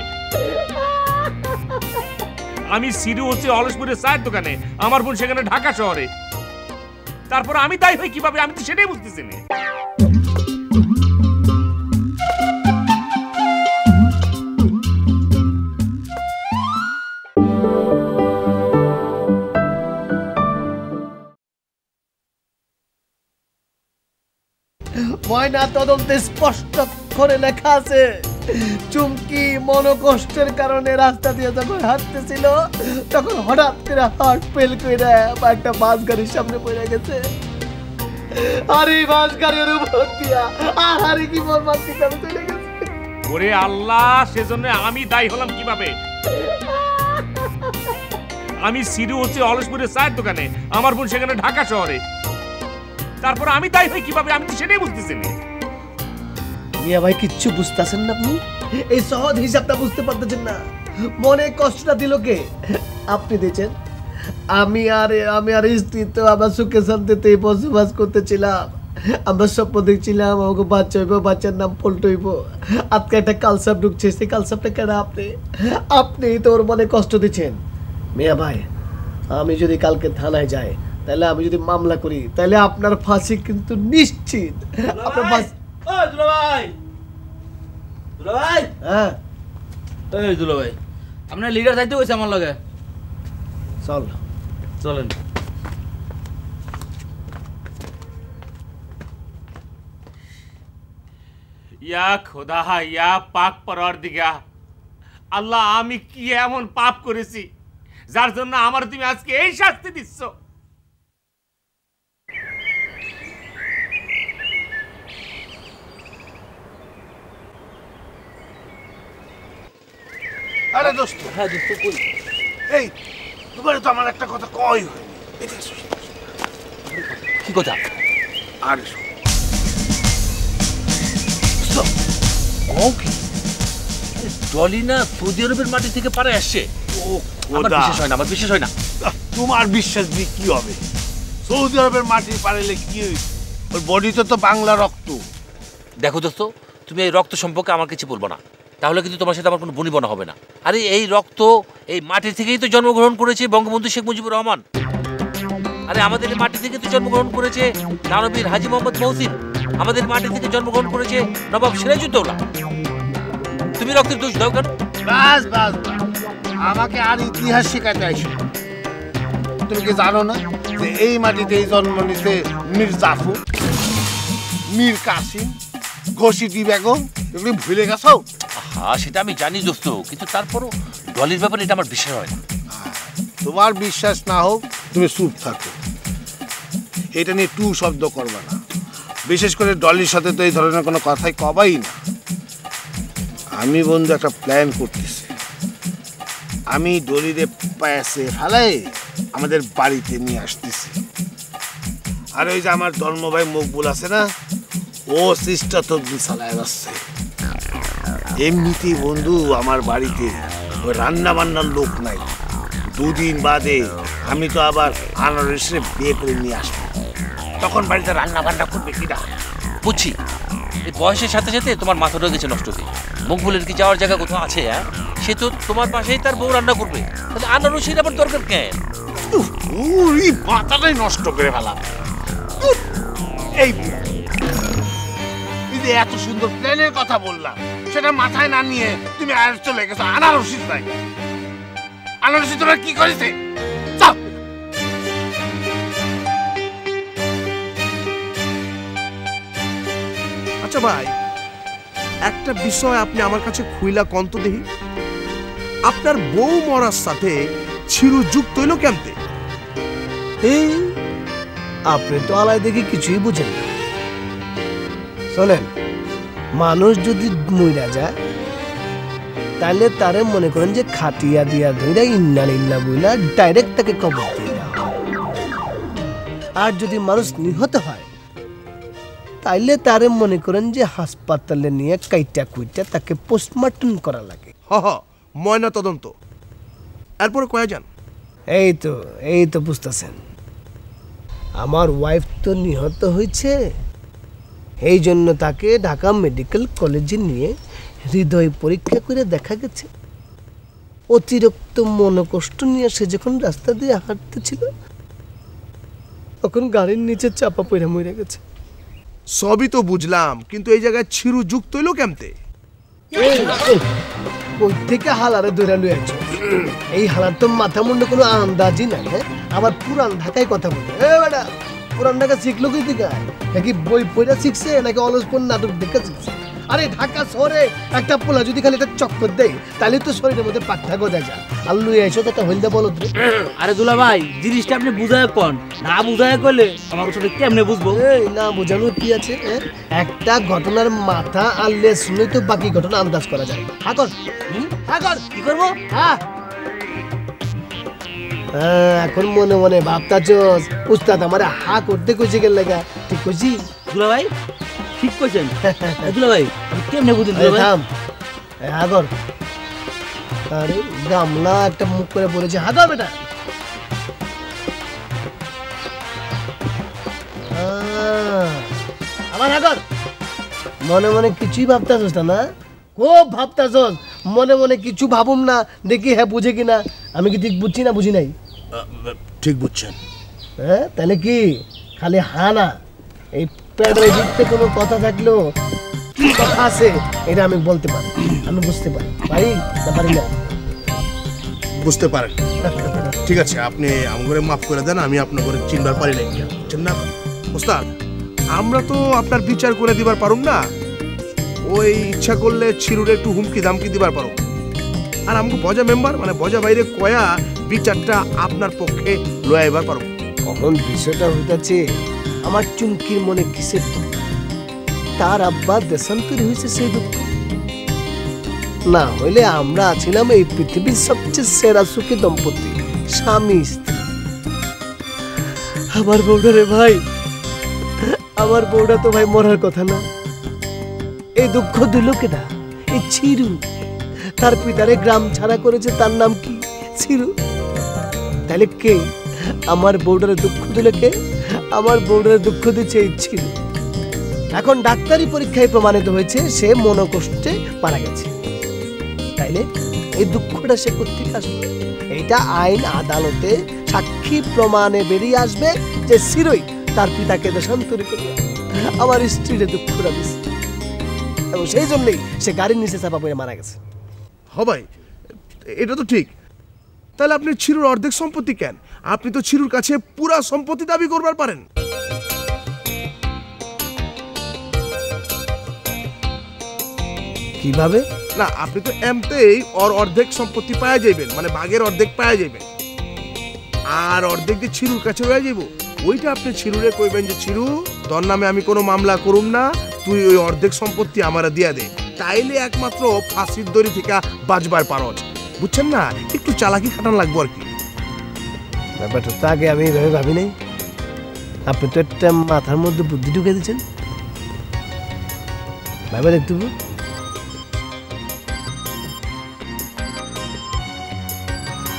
আমি সিরু হচ্ছে অলসপুরের চায়ের দোকানে, আমার বোন সেখানে ঢাকা শহরে। তারপর আমি দায়ী হই কিভাবে? আমি তো সেটাই বুঝতেছি না। ময়না তদন্তে স্পষ্ট করে লেখা আছে চুমকি মনোকষ্টের কারণে রাস্তা দিয়ে যখন হাঁটতেছিল তখন হঠাৎ করে হার্ট ফেল করে একটা বাস গাড়ির সামনে পড়ে গেছে। আর এই বাস গাড়ির উপর দিয়া আর কি মর্মান্তিক ভাবে চলে গেছে। ওরে আল্লাহ, সেজন্য আমি দায়ী হলাম কিভাবে? আমি সিরু হচ্ছে অলসপুরের চায়ের দোকানে, আমার বোন সেখানে ঢাকা শহরে। তারপর আমি দায়ী হই কিভাবে? আমি তো সেটাই বুঝতেছি না। মিয়া ভাই কিচ্ছু বুঝতেছেন না আপনি? এই সহজ হিসাবটা বুঝতে পারতেছেন না? মনে কষ্টটা দিল কে? আপনি দিয়েছেন। আমি আর স্ত্রী তো আমার সুখে শান্তিতে বসবাস করতেছিলাম। আমরা স্বপ্ন দেখছিলাম আমাকে বাচ্চা হইব, বাচ্চার নাম পল্টু হইব। আজকে একটা কালসাপ ঢুকছে, সেই কালসাপটা কেন আপনি তো ওর মনে কষ্ট দিচ্ছেন। মিয়া ভাই, আমি যদি কালকে থানায় যাই, তাহলে আমি যদি মামলা করি, তাহলে আপনার ফাঁসি কিন্তু নিশ্চিত। আপনার ফাঁসি হ্যাঁ এই দুলা ভাই, আপনার লিডার যাইতে হয়েছে আমার লগে। চল চলেন। ইয়া খোদা, ইয়া পাক পরওয়ারদিগার, আল্লাহ আমি কি এমন পাপ করেছি যার জন্য আমার তুমি আজকে এই শাস্তি দিচ্ছ? আরে দোস্ত, হ্যাঁ দোস্ত কই? এই তোমার তো আমার একটা কথা কই হয়নি। কি কথা? আরে ডলি না সৌদি আরবের মাটি থেকে পারে আসছে। আমার বিশ্বাস হয় না, আমার বিশ্বাস হয় না। তোমার বিশ্বাস দিয়ে কি হবে? সৌদি আরবের মাটি পারেলে কি হয়েছে? ওর বডিতে তো বাংলা রক্ত। দেখো দোস্ত, তুমি এই রক্ত সম্পর্কে আমার কিছু বলবো না, তাহলে কিন্তু তোমার সাথে আমার কোনো বনিবনা হবে না। আরে এই রক্ত এই মাটি থেকেই তো জন্মগ্রহণ করেছে বঙ্গবন্ধু শেখ মুজিবুর রহমান। আরে আমাদের এই মাটি থেকে তো জন্মগ্রহণ করেছে দানবীর হাজী মোহাম্মদ মহসিন। আমাদের মাটি থেকে জন্মগ্রহণ করেছে নবাব সিরাজউদ্দৌলা। তুমি রক্তের দোষ দাও কেন? বাস বাস, আমাকে আর ইতিহাস শেখাতে আসো। তুমি কি জানো না যে এই মাটিতেই জন্ম নিতে মীর জাফর, মীর কাসিম, ঘসিটি বেগম? এগুলি ভুলে গেছো? হ্যাঁ সেটা আমি জানি দোস্ত, কিন্তু তারপরও ডলির ব্যাপারে এটা আমার বিশ্বাস হয় না। তোমার বিশ্বাস না হোক তুমি চুপ থাকো, এটা নিয়ে টু শব্দ করবে না। বিশেষ করে ডলির সাথে তো এই ধরনের কোনো কথাই কবাই না। আমি বন্ধু একটা প্ল্যান করতেছি। আমি ডলিরে পাশে ফেলাই আমাদের বাড়িতে নিয়ে আসতেছি। আর ওই যে আমার ধর্মভাই মকবুল আছে না, ও চেষ্টা তদবির চালায় যাচ্ছে। এমনিতেই বন্ধু আমার বাড়িতে ওই রান্না বান্নার লোক নাই। দুদিন বাদে আমি তো আবার আনারসে বিয়ে করে নিয়ে আসবো, তখন বাড়িতে রান্না বান্না করবে কিনা? বুঝছি, এই বয়সের সাথে সাথে তোমার মাথাটা গেছে নষ্ট হয়ে। মকবুলের কি যাওয়ার জায়গা কোথাও আছে? হ্যাঁ, সে তো তোমার পাশেই তার বউ রান্না করবে, তাহলে আনারসের আবার দরকার কেন? ওই মাথাটাই নষ্ট করে ফেলাম। এই যে এত সুন্দর প্ল্যানের কথা বললাম, সেটা মাথায় না নিয়ে তুমি আর চলে গেছো আনারসির নাই। আনারসি তোমার কি করেছে? চল। আচ্ছা ভাই, একটা বিষয় আপনি আমার কাছে খুইলা কন্ত দেখি, আপনার বউ মরার সাথে চিরু যুক্ত হইল কেমতে? এই আপনি তো আলাই দেখি কিছুই বুঝেন না। শোনেন, মানুষ যদি মইরা যায় তাহলে তারে মনে করেন যে খাটিয়া দিয়া ধইরা ইন্না লিল্লাহ বইলা ডাইরেক্ট তাকে কবর দিয়ে দেওয়া হয়। আর যদি মানুষ নিহত হয় তাইলে তারে মনে করেন যে হাসপাতালে নিয়ে কাইটা কুইটা তাকে পোস্টমর্টম করা লাগে। ময়না তদন্ত। এরপরে কয়া যান। এই তো বুঝতেছেন, আমার ওয়াইফ তো নিহত হয়েছে, এই জন্য তাকে ঢাকা মেডিকেল কলেজে নিয়ে হৃদয় পরীক্ষা করে দেখা গেছে অতিরিক্ত মনোকষ্ট নিয়ে সে যখন রাস্তা দিয়ে হাঁটতেছিল তখন গাড়ির নিচে চাপা পড়ে মরে গেছে। সবই তো বুঝলাম, কিন্তু এই জায়গায় চিরু যুক্ত হইল কেমতে? ওই থেকে হালারে ধরে লুয়েছ। এই হালার তো মাথা মুন্ডে কোনো আন্দাজই নাই। হ্যাঁ, আবার পুরান ঢাকায় কথা বলে। পুরান ঢাকা শিখলো কি দিকে? নাকি বই পড়া শিখছে নাকি অলসপন নাটক দেখে শিখছে? আরে ঢাকা শহরে একটা পোলা যদি খালি একটা চক্কর দেয় তাহলে তো শরীরের মধ্যে পাঠা গজা যায়। আর লুই আইসো তো একটা হইলদা বলো। আরে দুলা ভাই, জিনিসটা আপনি বুঝায় কোন, না বুঝায় কইলে আমার সাথে কেমনে বুঝবো? এই না বোঝানো কি আছে? একটা ঘটনার মাথা আনলে শুনে তো বাকি ঘটনা আন্দাজ করা যায়। হাকর কি করবো? এখন মনে মনে ভাবতাছস উস্তাদ আমারে হা করতে কইছে গেল লাগা। ঠিক কইছি দুলা ভাই? ঠিক কইছেন দুলা ভাই, কেমনে বুঝেন দুলা ভাই? থাম হাগর। আরে গামলা একটা মুখ করে বলেছে হাগর বেটা। আমার হাগর মনে মনে কিছুই ভাবতাছস না? খুব ভাবতাছস। মনে মনে কিছু ভাবুম না, দেখি হ্যাঁ বুঝে কিনা। আমি কি ঠিক বুঝছি না বুঝি নাই? ঠিক বুঝছেন। হ্যাঁ, তাহলে কি খালি হা না, এই প্যাডের ভিতরে কোনো কথা থাকলেও কি কথা আছে এটা আমি বলতে পারি, আমি বুঝতে পারি। পারি না পারি না? বুঝতে পারেন। ঠিক আছে, আপনি আমাকে মাফ করে দেন, আমি আপনার ঘরে চিনবার পারি নাই। বুঝছেন না ওস্তাদ, আমরা তো আপনার বিচার করে দিবার পারুম না। ওই ইচ্ছা করলে চিরুরে একটু হুমকি দামকি দিবার পারো। আর আমাকে বজা মেম্বার মানে বজা বাইরে কয়া বিচারটা আপনার পক্ষে লয়াইবার পারো। কখন বিষয়টা হইতাছে আমার চুমকির মনে কিসের দুঃখ? তার আব্বা দেশান্তরী হয়েছে সেই দুঃখ। না হইলে আমরা ছিলাম এই পৃথিবীর সবচেয়ে সেরা সুখী দম্পতি, স্বামী স্ত্রী। আমার বউটা রে ভাই, আমার বউটা তো ভাই মরার কথা না। এই দুঃখ দিল কেনা? এই চিরু। তার পিতারে গ্রাম ছাড়া করেছে, তার নাম কি? চিরু। তাহলে কে আমার বউটারে দুঃখ দিল? কে আমার বউটারে দুঃখ দিচ্ছে? এই চিরু। এখন ডাক্তারি পরীক্ষায় প্রমাণিত হয়েছে সে মনোকষ্টে মারা গেছে। তাইলে এই দুঃখটা সে কোথেকে আসবে? এটা আইন আদালতে সাক্ষী প্রমাণে বেরিয়ে আসবে যে চিরুই তার পিতাকে দেশান্তরী করে আমার স্ত্রীর দুঃখটা দিচ্ছে, এবং সেই জন্যই সে গাড়ির নিচে চাপা পড়ে মারা গেছে। ভাই এটা তো ঠিক। তাহলে আপনি চিরুর অর্ধেক সম্পত্তি কেন? আপনি তো চিরুর কাছে পুরা সম্পত্তি দাবি করবার পারেন। কিভাবে? না, আপনি তো এমতেই ওর অর্ধেক সম্পত্তি পাওয়া যাইবেন, মানে ভাগের অর্ধেক পাওয়া যাইবেন। আর অর্ধেক যে চিরুর কাছে রয়ে যাইব, ওইটা আপনি চিরুরে কইবেন যে চিরু তোর নামে আমি কোনো মামলা করুম না, তুই ওই অর্ধেক সম্পত্তি আমারে দিয়া দে। তাইলে একমাত্র ফাঁসির দড়ি থেকে বাঁচবার পারজ। বুঝছেন না? একটু চালাকি খাটান লাগবো আর কি। ব্যাপারটা তো আগে আমি এইভাবে ভাবি নাই। আপনি তো একটা মাথার মধ্যে বুদ্ধি ঢুকে দিচ্ছেন। ভাবে দেখতে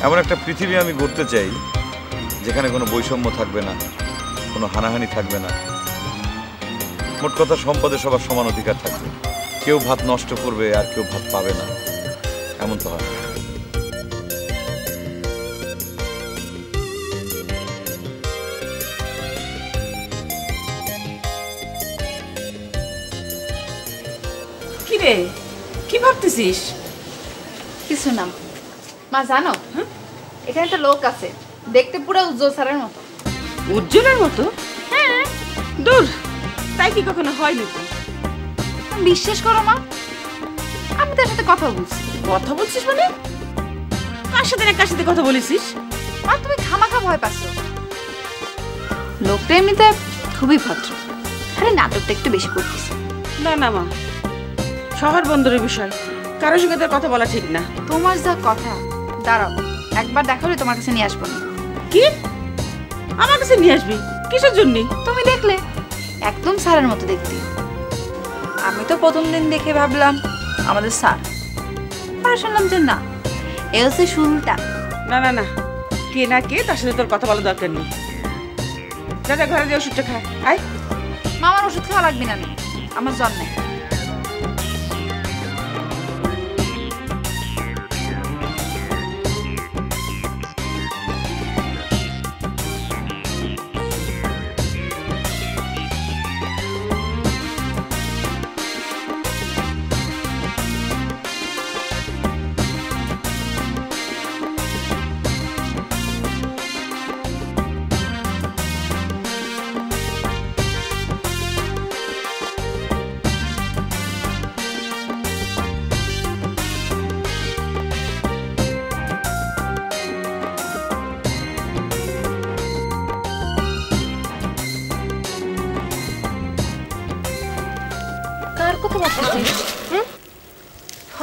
এমন একটা পৃথিবী আমি গড়তে চাই যেখানে কোনো বৈষম্য থাকবে না, কোনো হানাহানি থাকবে না। মোট কথা সম্পদে সবার সমান অধিকার থাকবে। কেউ ভাত নষ্ট করবে আর কেউ ভাত পাবে না, এমন তো হয়। কি রে, কি ভাবতেছিস? কিছু না মা। জানো এখানে একটা লোক আছে, দেখতে পুরো উজ্জ্বল স্যারের মতো। উজ্জ্বলের মতো? হ্যাঁ। দূর, তাই কি কখনো হয় নাকি? বিশ্বাস করো মা, আমি তার সাথে কথা বলছি। কথা বলছিস মানে? কার সাথে না কার সাথে কথা বলেছিস? আর তুমি খামাখা ভয় পাচ্ছ। লোকটা এমনিতে খুবই ভদ্র, আরে নাটকটা একটু বেশি করতেছে। না না মা, শহর বন্দরের বিষয়, কারোর সঙ্গে তোর কথা বলা ঠিক না। তোমার যা কথা, দাঁড়াও একবার দেখালে তোমার কাছে নিয়ে আসবো। কি আমার কাছে নিয়ে আসবি? কিসের জন্য? তুমি দেখলে একদম স্যারের মতো দেখতে। আমি তো প্রথম দিন দেখে ভাবলাম আমাদের স্যার, পরে শুনলাম যে না, এ হচ্ছে শুরুটা। না না না, কে না কে তার সাথে তোর কথা বলা দরকার নেই। যা যা ঘরে যে ওষুধটা খা। আয়। মামার ওষুধ খাওয়া লাগবে না, আমার জ্বর নেই।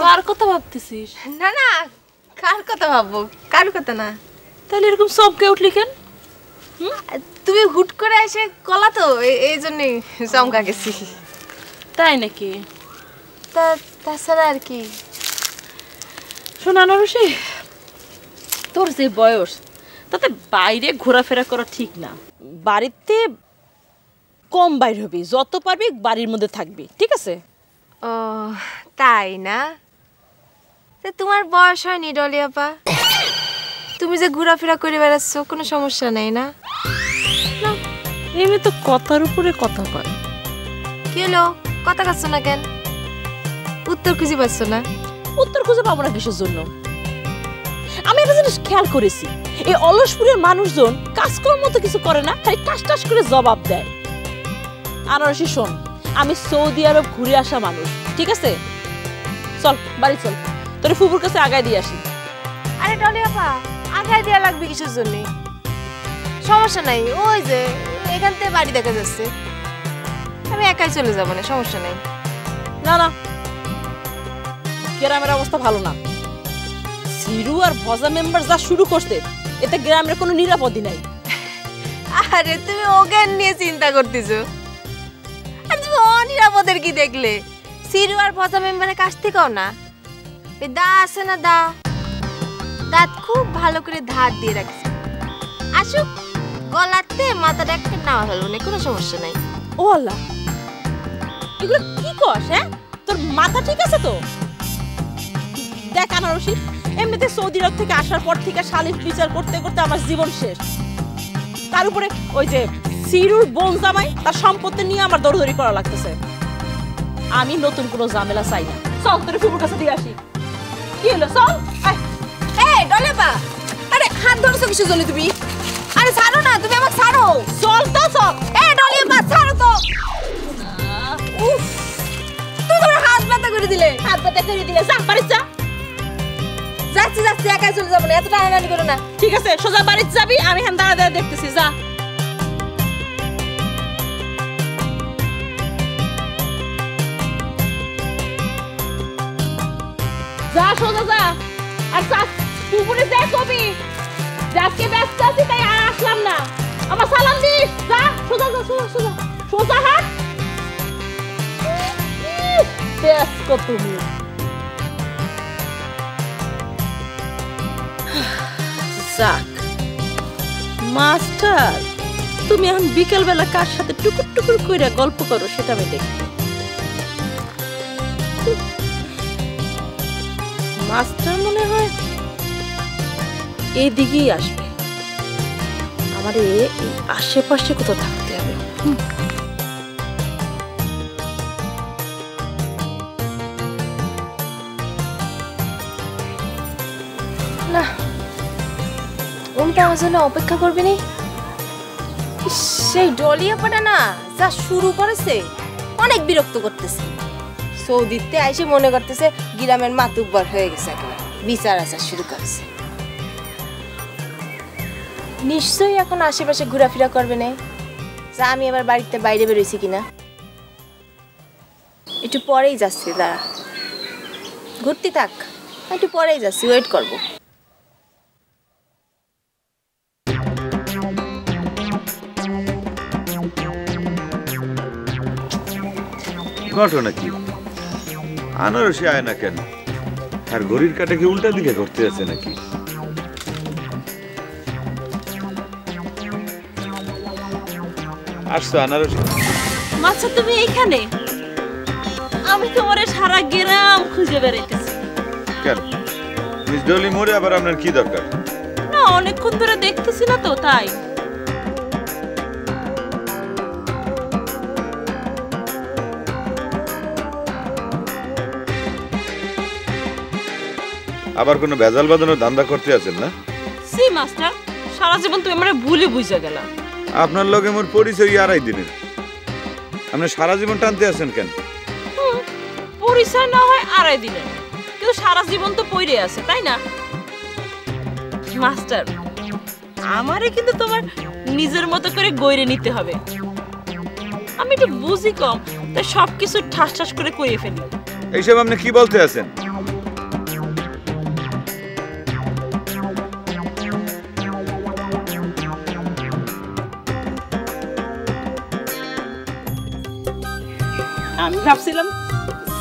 কার কথা ভাবতেছিস? না না, কার কথা ভাববো? কার কথা না। তাহলে এরকম চমকে উঠলি কেন? তুমি হুট করে এসে কলা তো, এই জন্যই চমকা গেছি। তাই নাকি? তাছাড়া আর কি? শোনা নরসি, তোর যে বয়স তাতে বাইরে ঘোরাফেরা করা ঠিক না। বাড়িতে কম বাইর হবি, যত পারবি বাড়ির মধ্যে থাকবি, ঠিক আছে? ও তাই না? তোমার বয়স হয়নি ডলি আপা, তুমি যে ঘোরাফেরা করে বেড়াচ্ছ কোনো সমস্যা নেই না? এমনি তো কথার উপরে কথা কয়। কি হলো, কথা কাচ্ছ না কেন? উত্তর খুঁজে পাচ্ছ না? উত্তর খুঁজে পাবো না কিসের জন্য? আমি একটা জিনিস খেয়াল করেছি, এই অলসপুরের মানুষজন কাজকর্ম তো কিছু করে না, খালি টাস টাস করে জবাব দেয়। আনারসি শোন, আমি সৌদি আরব ঘুরে আসা মানুষ, ঠিক আছে? চল বাড়ি চল, তোর ফুপুর কাছে আগায় দিয়ে আসি। আরে ডলি আপা, আগায় দেওয়া লাগবে কিসের জন্য? সমস্যা নাই, ওই যে এখান থেকে বাড়ি দেখা যাচ্ছে, আমি একাই চলে যাবো না, সমস্যা নাই। না না, গ্রামের অবস্থা ভালো না। সিরু আর ভজা মেম্বার যা শুরু করছে, এতে গ্রামের কোনো নিরাপদই নাই। আরে তুমি ওজ্ঞান নিয়ে চিন্তা করতেছো, আর তুমি অনিরাপদের কি দেখলে? সিরু আর ভজা মেম্বারের কাছ থেকেও না, দা আছে না, দাঁত খুব ভালো করে ধার দিয়ে রাখছে। আসুক, গলাতে মাথাটা একটা নাওয়া হলো না, কোনো সমস্যা নাই। ও আল্লাহ, এগুলো কি কস? হ্যাঁ, তোর মাথা ঠিক আছে তো? দেখ আনারসি, এমনিতে সৌদি আরব থেকে আসার পর থেকে সালিশ বিচার করতে করতে আমার জীবন শেষ। তার উপরে ওই যে সিরুর বোন জামাই, তার সম্পত্তি নিয়ে আমার দৌড়দৌড়ি করা লাগতেছে। আমি নতুন কোনো ঝামেলা চাই না। চল তোর ফুপুর কাছে দিয়ে আসি। কি হলো, চল। এই ডলেপা, আরে হাত ধরছো কিসের জন্য তুমি? আরে ছাড়ো না, তুমি আমাকে ছাড়ো। চল তো চল। এই ডলেপা ছাড়ো তো। উফ, তুমি তোমার হাত ব্যথা করে দিলে। হাত ব্যথা করে দিলে, যা বাড়ি যা। যাচ্ছি যাচ্ছি, একাই চলে যাবো না, এত টানাটানি করো না। ঠিক আছে, সোজা বাড়িতে যাবি, আমি হ্যাঁ দাঁড়া দাঁড়া দেখতেছি, যা। যা সোজা যা। আর পুকুরে যাই কবি, আজকে ব্যস্ত আছি তাই আর আসলাম না, আমার সালাম দিস। যা সোজা যা, সোজা সোজা সোজা হাট। ব্যস্ত তুমি। যাক মাস্টার, তুমি এখন বিকেল বেলা কার সাথে টুকুর টুকুর কইরা গল্প করো সেটা আমি দেখি। মাস্টার মনে হয় এইদিকেই আসবে, আমার এই আশেপাশে কোথাও থাকতে হবে। না উনি তো আমার জন্য অপেক্ষা করবে নি। সেই ডলিয়াপাটা না যা শুরু করেছে অনেক বিরক্ত করতেছে। সৌদিতে আইসে মনে করতেছে গ্রামের মাতুব্বর হয়ে গেছে, একেবারে বিচার আচার শুরু করেছে। নিশ্চয়ই এখন আশেপাশে ঘোরাফেরা করবে না, যা আমি আবার বাড়িতে বাইরে বেরোইছি কিনা। একটু পরেই যাচ্ছি, দাঁড়া ঘুরতে থাক, একটু পরেই যাচ্ছি, ওয়েট করবো। ঘটনা কি? আনারসি আয় না কেন? আর ঘড়ির কাটা কি উল্টা দিকে ঘুরতে আছে নাকি? আসছো আনারসি? মাছা তুমি এইখানে? আমি তোমারে সারা গ্রাম খুঁজে বেড়াইতেছি। কেন মিস ডলি মোড়ে আবার আপনার কি দরকার? না অনেকক্ষণ ধরে দেখতেছি না তো, তাই। আবার কোনো ভেজাল বাঁধানোর ধান্দা করতে আছেন না? সি মাস্টার, সারা জীবন তুমি আমারে ভুলে বুঝে গেলা। আপনার লগে মোর পরিচয় আড়াই দিনের, আপনি সারা জীবন টানতে আছেন কেন? পরিচয় না হয় আড়াই দিনের, কিন্তু সারা জীবন তো পইরে আছে, তাই না মাস্টার? আমারে কিন্তু তোমার নিজের মতো করে গইরে নিতে হবে। আমি একটু বুঝি কম, তাই সবকিছু ঠাস ঠাস করে করিয়ে ফেলি। এইসব আপনি কি বলতে আছেন? আমি ভাবছিলাম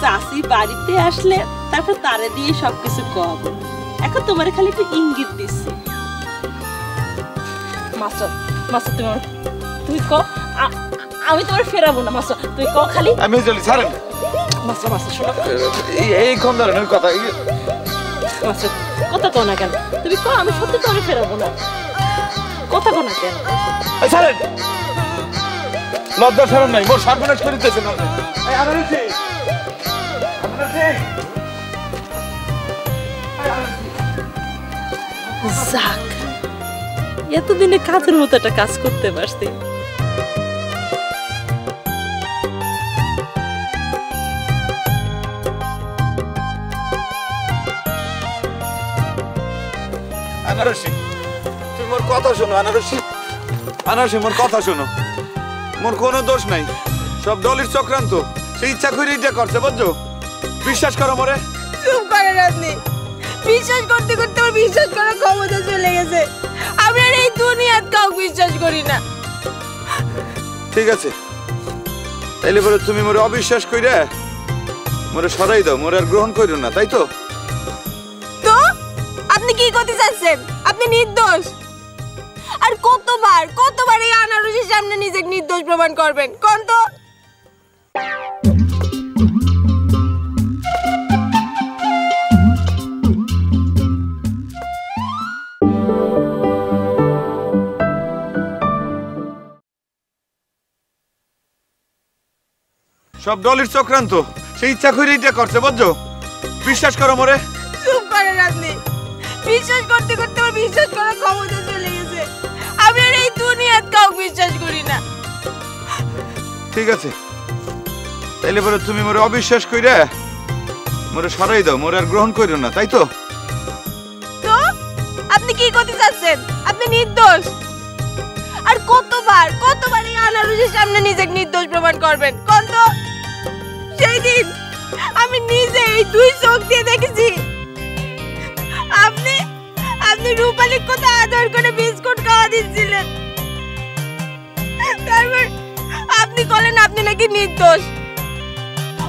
চাষি বাড়িতে আসলে তারপর তারে দিয়ে সবকিছু কব, এখন তোমার খালি একটু ইঙ্গিত দিচ্ছি। মাস্টার মাস্টার তুমি ক, আমি তোমার ফেরাবো না মাস্টার, তুই ক খালি। আমি চলি ছাড়েন মাস্টার। মাস্টার শোনো, এই কোন ধরনের কথা? মাস্টার কথা কও না কেন? তুমি ক, আমি সত্যি তোমার ফেরাবো না, কথা কও না কেন? ছাড়েন, লজ্জা ছাড়েন নাই, মোর সর্বনাশ করিতেছেন আপনি। যাক, এতদিনে কাজের মতো একটা কাজ করতে পারছি। আনারসি তুমি মোর কথা শোনো। আনারসি আনারসি মোর কথা শোনো, মোর কোনো দোষ নাই, সব ডলির চক্রান্ত। সে ইচ্ছা করে এটা করছে, বুঝছো? বিশ্বাস করো মোরে। চুপ করে রাজনী, বিশ্বাস করতে করতে আমার বিশ্বাস করার ক্ষমতা চলে গেছে। আমি আর এই দুনিয়াত কাউকে বিশ্বাস করি না। ঠিক আছে, তাইলে পরে তুমি মোরে অবিশ্বাস কইরা মোরে সরাই দাও, মোরে আর গ্রহণ করিও না, তাই তো? তো আপনি কি করতে চাচ্ছেন? আপনি নির্দোষ। আর কতবার এই আনারসের সামনে নিজেকে নির্দোষ প্রমাণ করবেন কোন তো? সব ডলির চক্রান্ত। সে ইচ্ছা করে এটা করছে, বুঝছো? বিশ্বাস করো মোরে। চুপ করে রাজনী, বিশ্বাস করতে করতে আমার বিশ্বাস করার ক্ষমতা চলে গেছে। আমি আর এই দুনিয়াত কাউকে বিশ্বাস করি না। ঠিক আছে, তাইলে পরে তুমি মোরে অবিশ্বাস কইরা মোরে সরাই দাও, মোরে আর গ্রহণ করিও না, তাই তো? তো আপনি কি করতে চাচ্ছেন? আপনি নির্দোষ। আর কতবার এই আনারসের সামনে নিজেকে নির্দোষ প্রমাণ করবেন কোন তো? সেই দিন আমি নিজে এই দুই চোখ দিয়ে দেখেছি আপনি রূপালীর কথা আদর করে বিস্কুট খাওয়া দিচ্ছিলেন। তারপর আপনি বলেন আপনি নাকি নির্দোষ।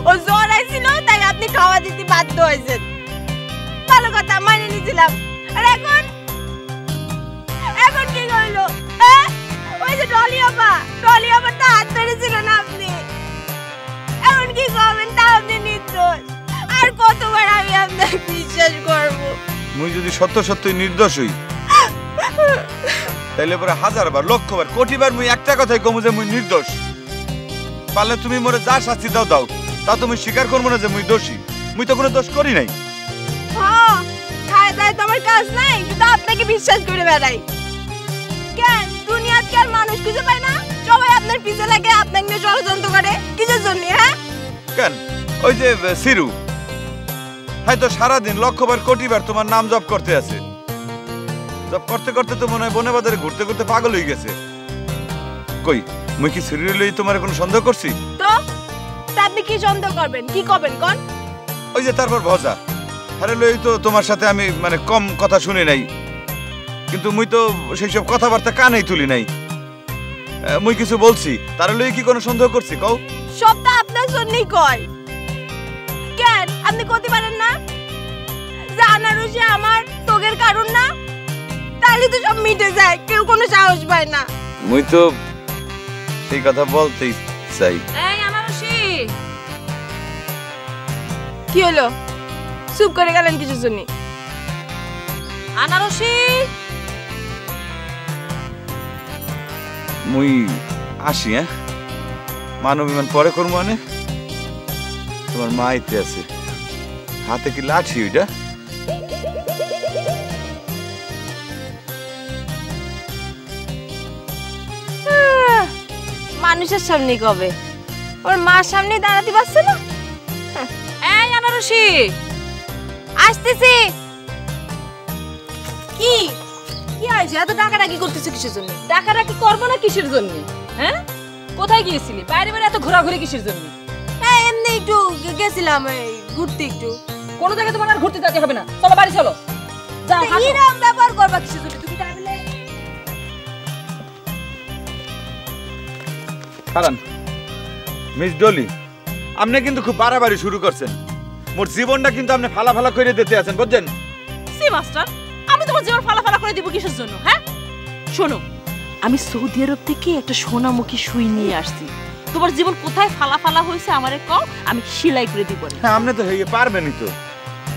ও জ্বর আইছিল তাই আপনি খাওয়া দিতে বাধ্য হয়েছেন। ভালো কথা, মানে নিয়েছিলাম। আর এখন কি হইলো? ওই যে ডলি আপা তো হাত ধরেছিলেন আপনি। এখন কি করবেন? তা আপনি নির্দোষ। আর কতবার আমি আপনাকে বিশ্বাস করবো? মুই যদি সত্যই নির্দোষ হই, তাইলে পরে হাজারবার, লক্ষবার, কোটিবার মুই একটা কথাই কমু যে মুই নির্দোষ। পারলে তুমি মোরে যা শাস্তি দাও, তা তুমি স্বীকার করবো না যে মুই দোষী। মুই তো কোনো দোষ করি নাই। খায় দায় তো আমার কাজ নাই। বেড়াই। কেন দুনিয়াত কি আর মানুষ কিছু পায় না? সবাই আপনার পিছে লাগে, আপনাকে নিয়ে ষড়যন্ত্র করে কিসের জন্য? হ্যাঁ কেন ওই যে সিরু হয়তো সারাদিন লক্ষবার কোটিবার তোমার নাম জপ করতে আছে, জব করতে করতে তো মনে হয় বনে বাজারে ঘুরতে ঘুরতে পাগল হয়ে গেছে। কই মুই কি সিরিয়াল লই তোমার কোনো সন্দেহ করছি? তো আপনি কি সন্দেহ করবেন, কি করবেন কোন? ওই যে তারপর ভজা আরে লই তো তোমার সাথে আমি মানে কম কথা শুনি নাই, কিন্তু মুই তো সেই সব কথাবার্তা কানেই তুলি নাই। মুই কিছু বলছি তার লই কি কোনো সন্দেহ করছি কও? সব তো আপনার জন্যই কয়। কেন আপনি কইতে পারেন না যে আনারসে আমার তোগের কারণ না? তাহলে তো সব মিটে যায়, কেউ কোনো সাহস পায় না। মুই তো সেই কথা বলতেই চাই। এই আনারসি কি হলো, চুপ করে গেলেন কিছুর জন্য? আনারসি মুই আসি। হ্যাঁ মানব বিমান পরে করবো মানে তোমার মা আইতে আছে, হাতে কি লাঠি ওইটা? মানুষের সামনে কবে, ওর মার সামনে দাঁড়াতে পারছে না? এই আনারসি আসতেছি। কি কি হয়েছে, এত ডাকাডাকি করতেছে কিসের জন্য? ডাকাডাকি করবো না কিসের জন্য? হ্যাঁ কোথায় গিয়েছিলি? বাইরে বাইরে এত ঘোরাঘুরি কিসের জন্য? এমনি একটু গেছিলাম ঘুরতে। একটু কোনো জায়গায় তোমার আর ঘুরতে যেতে হবে না, চলো বাড়ি চলো। যাও এরকম ব্যবহার করবা কিসের জন্য তুমি? তাহলে কারণ মিস ডলি আপনি কিন্তু খুব বাড়াবাড়ি শুরু করছেন, মোর জীবনটা কিন্তু আপনি ফালা ফালা করে দিতে আছেন বুঝছেন? সি মাস্টার আমি তোমার জীবন ফালা ফালা করে দিব কিসের জন্য? হ্যাঁ শোনো, আমি সৌদি আরব থেকে একটা সোনামুখী সুই নিয়ে আসছি, তোমার জীবন কোথায় ফালা ফালা হয়েছে আমারে কও, আমি সেলাই করে দিব। হ্যাঁ আপনি তো হয়ে পারবেনই তো,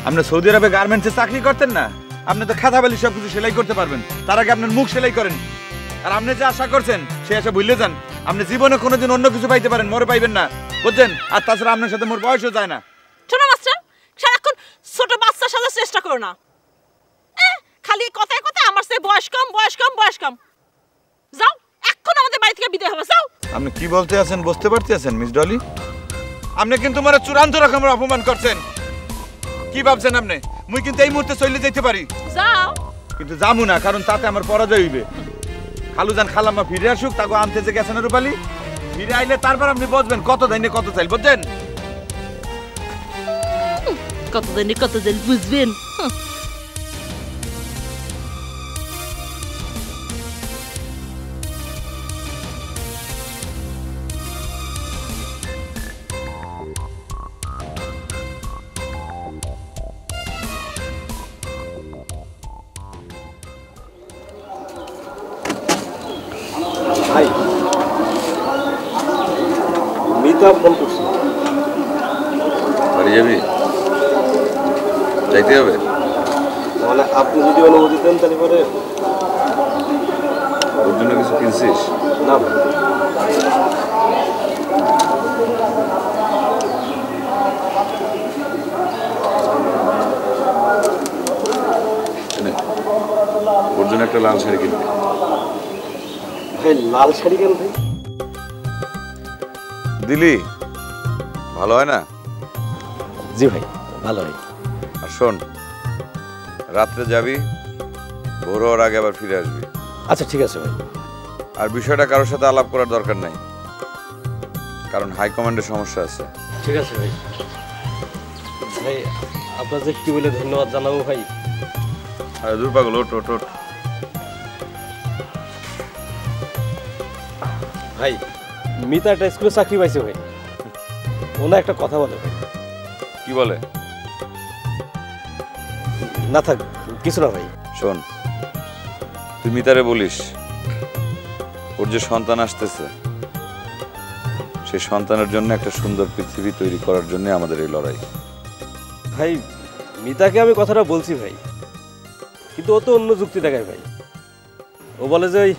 আপনি সৌদি আরবে গার্মেন্টসে চাকরি করতেন না, আপনি তো খাতা বালি সব কিছু সেলাই করতে পারবেন। তার আগে আপনার মুখ সেলাই করেন, আর আপনি যে আশা করছেন সে আশা ভুলে যান। আপনি জীবনে কোনোদিন অন্য কিছু পাইতে পারেন, মোরে পাইবেন না বুঝছেন? আর তাছাড়া আপনার সাথে মোর বয়সও যায় না। শোনো মাস্টার, সারাক্ষণ ছোট বাচ্চা সাজার চেষ্টা করো না, খালি কথায় কথায় আমার সে বয়স কম বয়স কম বয়স কম। যাও এখন আমাদের বাড়ি থেকে বিদায় হবে, যাও। আপনি কি বলতে আছেন বুঝতে পারতেছেন মিস ডলি? আপনি কিন্তু আমার চূড়ান্ত রকমের অপমান করছেন। কি ভাবছেন আপনি মুই কিন্তু এই মুহূর্তে চলে যেতে পারি? যাও। কিন্তু যাবো না, কারণ তাতে আমার পরাজয় হইবে। খালুজান খালাম্মা ফিরে আসুক, তাকে আনতে যে গেছেন রূপালী, ফিরে আইলে তারপর আপনি বুঝবেন কত দাইনে কত চাইল বুঝছেন? কত দাইনে কত চাইল বুঝবেন? ভাই মিতা ফোন করছি। বাড়ি যাবি? যাইতে হবে মানে আপনি যদি অনুমতি দেন তাহলে পরে। ওর জন্য কিছু কিনছিস? না ওর জন্য একটা লাল শাড়ি কিনবি। ভাই লাল শাড়ি কেন ভাই? দিলি ভালো হয় না? জি ভাই ভালো হয়। আর শোন, রাত্রে যাবি, ভোর হওয়ার আগে আবার ফিরে আসবি। আচ্ছা ঠিক আছে ভাই। আর বিষয়টা কারোর সাথে আলাপ করার দরকার নাই, কারণ হাইকমান্ডের সমস্যা আছে। ঠিক আছে ভাই। ভাই আপনার যে কি বলে ধন্যবাদ জানাবো ভাই। আরে দূর পাগল, ওট ওট ওট। ভাই মিতা একটা স্কুলে চাকরি পাইছে ভাই, ওনা একটা কথা বলে ভাই। কি বলে? না থাক কিছু না ভাই। শোন, তুই মিতারে বলিস ওর যে সন্তান আসতেছে সেই সন্তানের জন্য একটা সুন্দর পৃথিবী তৈরি করার জন্য আমাদের এই লড়াই। ভাই মিতাকে আমি কথাটা বলছি ভাই, কিন্তু ও তো অন্য যুক্তি দেখায় ভাই। ও বলে যে ওই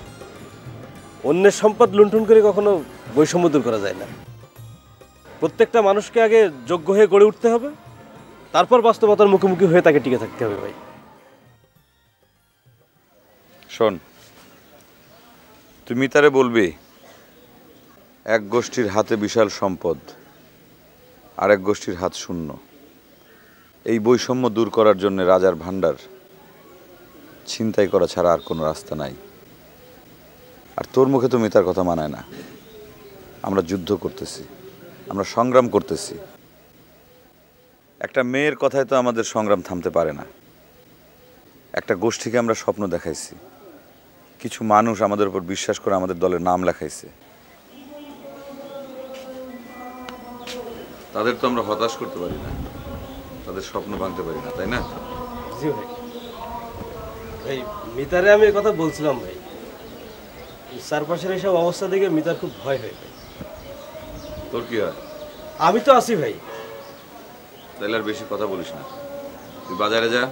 অন্যের সম্পদ লুণ্ঠন করে কখনো বৈষম্য দূর করা যায় না। প্রত্যেকটা মানুষকে আগে যোগ্য হয়ে গড়ে উঠতে হবে, তারপর বাস্তবতার মুখোমুখি হয়ে তাকে টিকে থাকতে হবে ভাই। শোন, তুমি তারে বলবি এক গোষ্ঠীর হাতে বিশাল সম্পদ, আর এক গোষ্ঠীর হাত শূন্য। এই বৈষম্য দূর করার জন্য রাজার ভাণ্ডার ছিনতাই করা ছাড়া আর কোনো রাস্তা নাই। আর তোর মুখে তো মিতার কথা মানায় না। আমরা যুদ্ধ করতেছি, আমরা সংগ্রাম করতেছি। একটা মেয়ের কথায় তো আমাদের সংগ্রাম থামতে পারে না। একটা গোষ্ঠীকে আমরা স্বপ্ন দেখাইছি, কিছু মানুষ আমাদের উপর বিশ্বাস করে আমাদের দলের নাম লেখাইছে। তাদের তো আমরা হতাশ করতে পারি না, তাদের স্বপ্ন ভাঙতে পারি না, তাই না? জি ভাই। ভাই মিতারে আমি কথা বলছিলাম ভাই, চারপাশের এইসব অবস্থা দেখে মিতার খুব ভয় হয় ভাই। তোর কি হয়? আমি তো আছি ভাই। তাইলে আর বেশি কথা বলিস না, তুই বাজারে যা,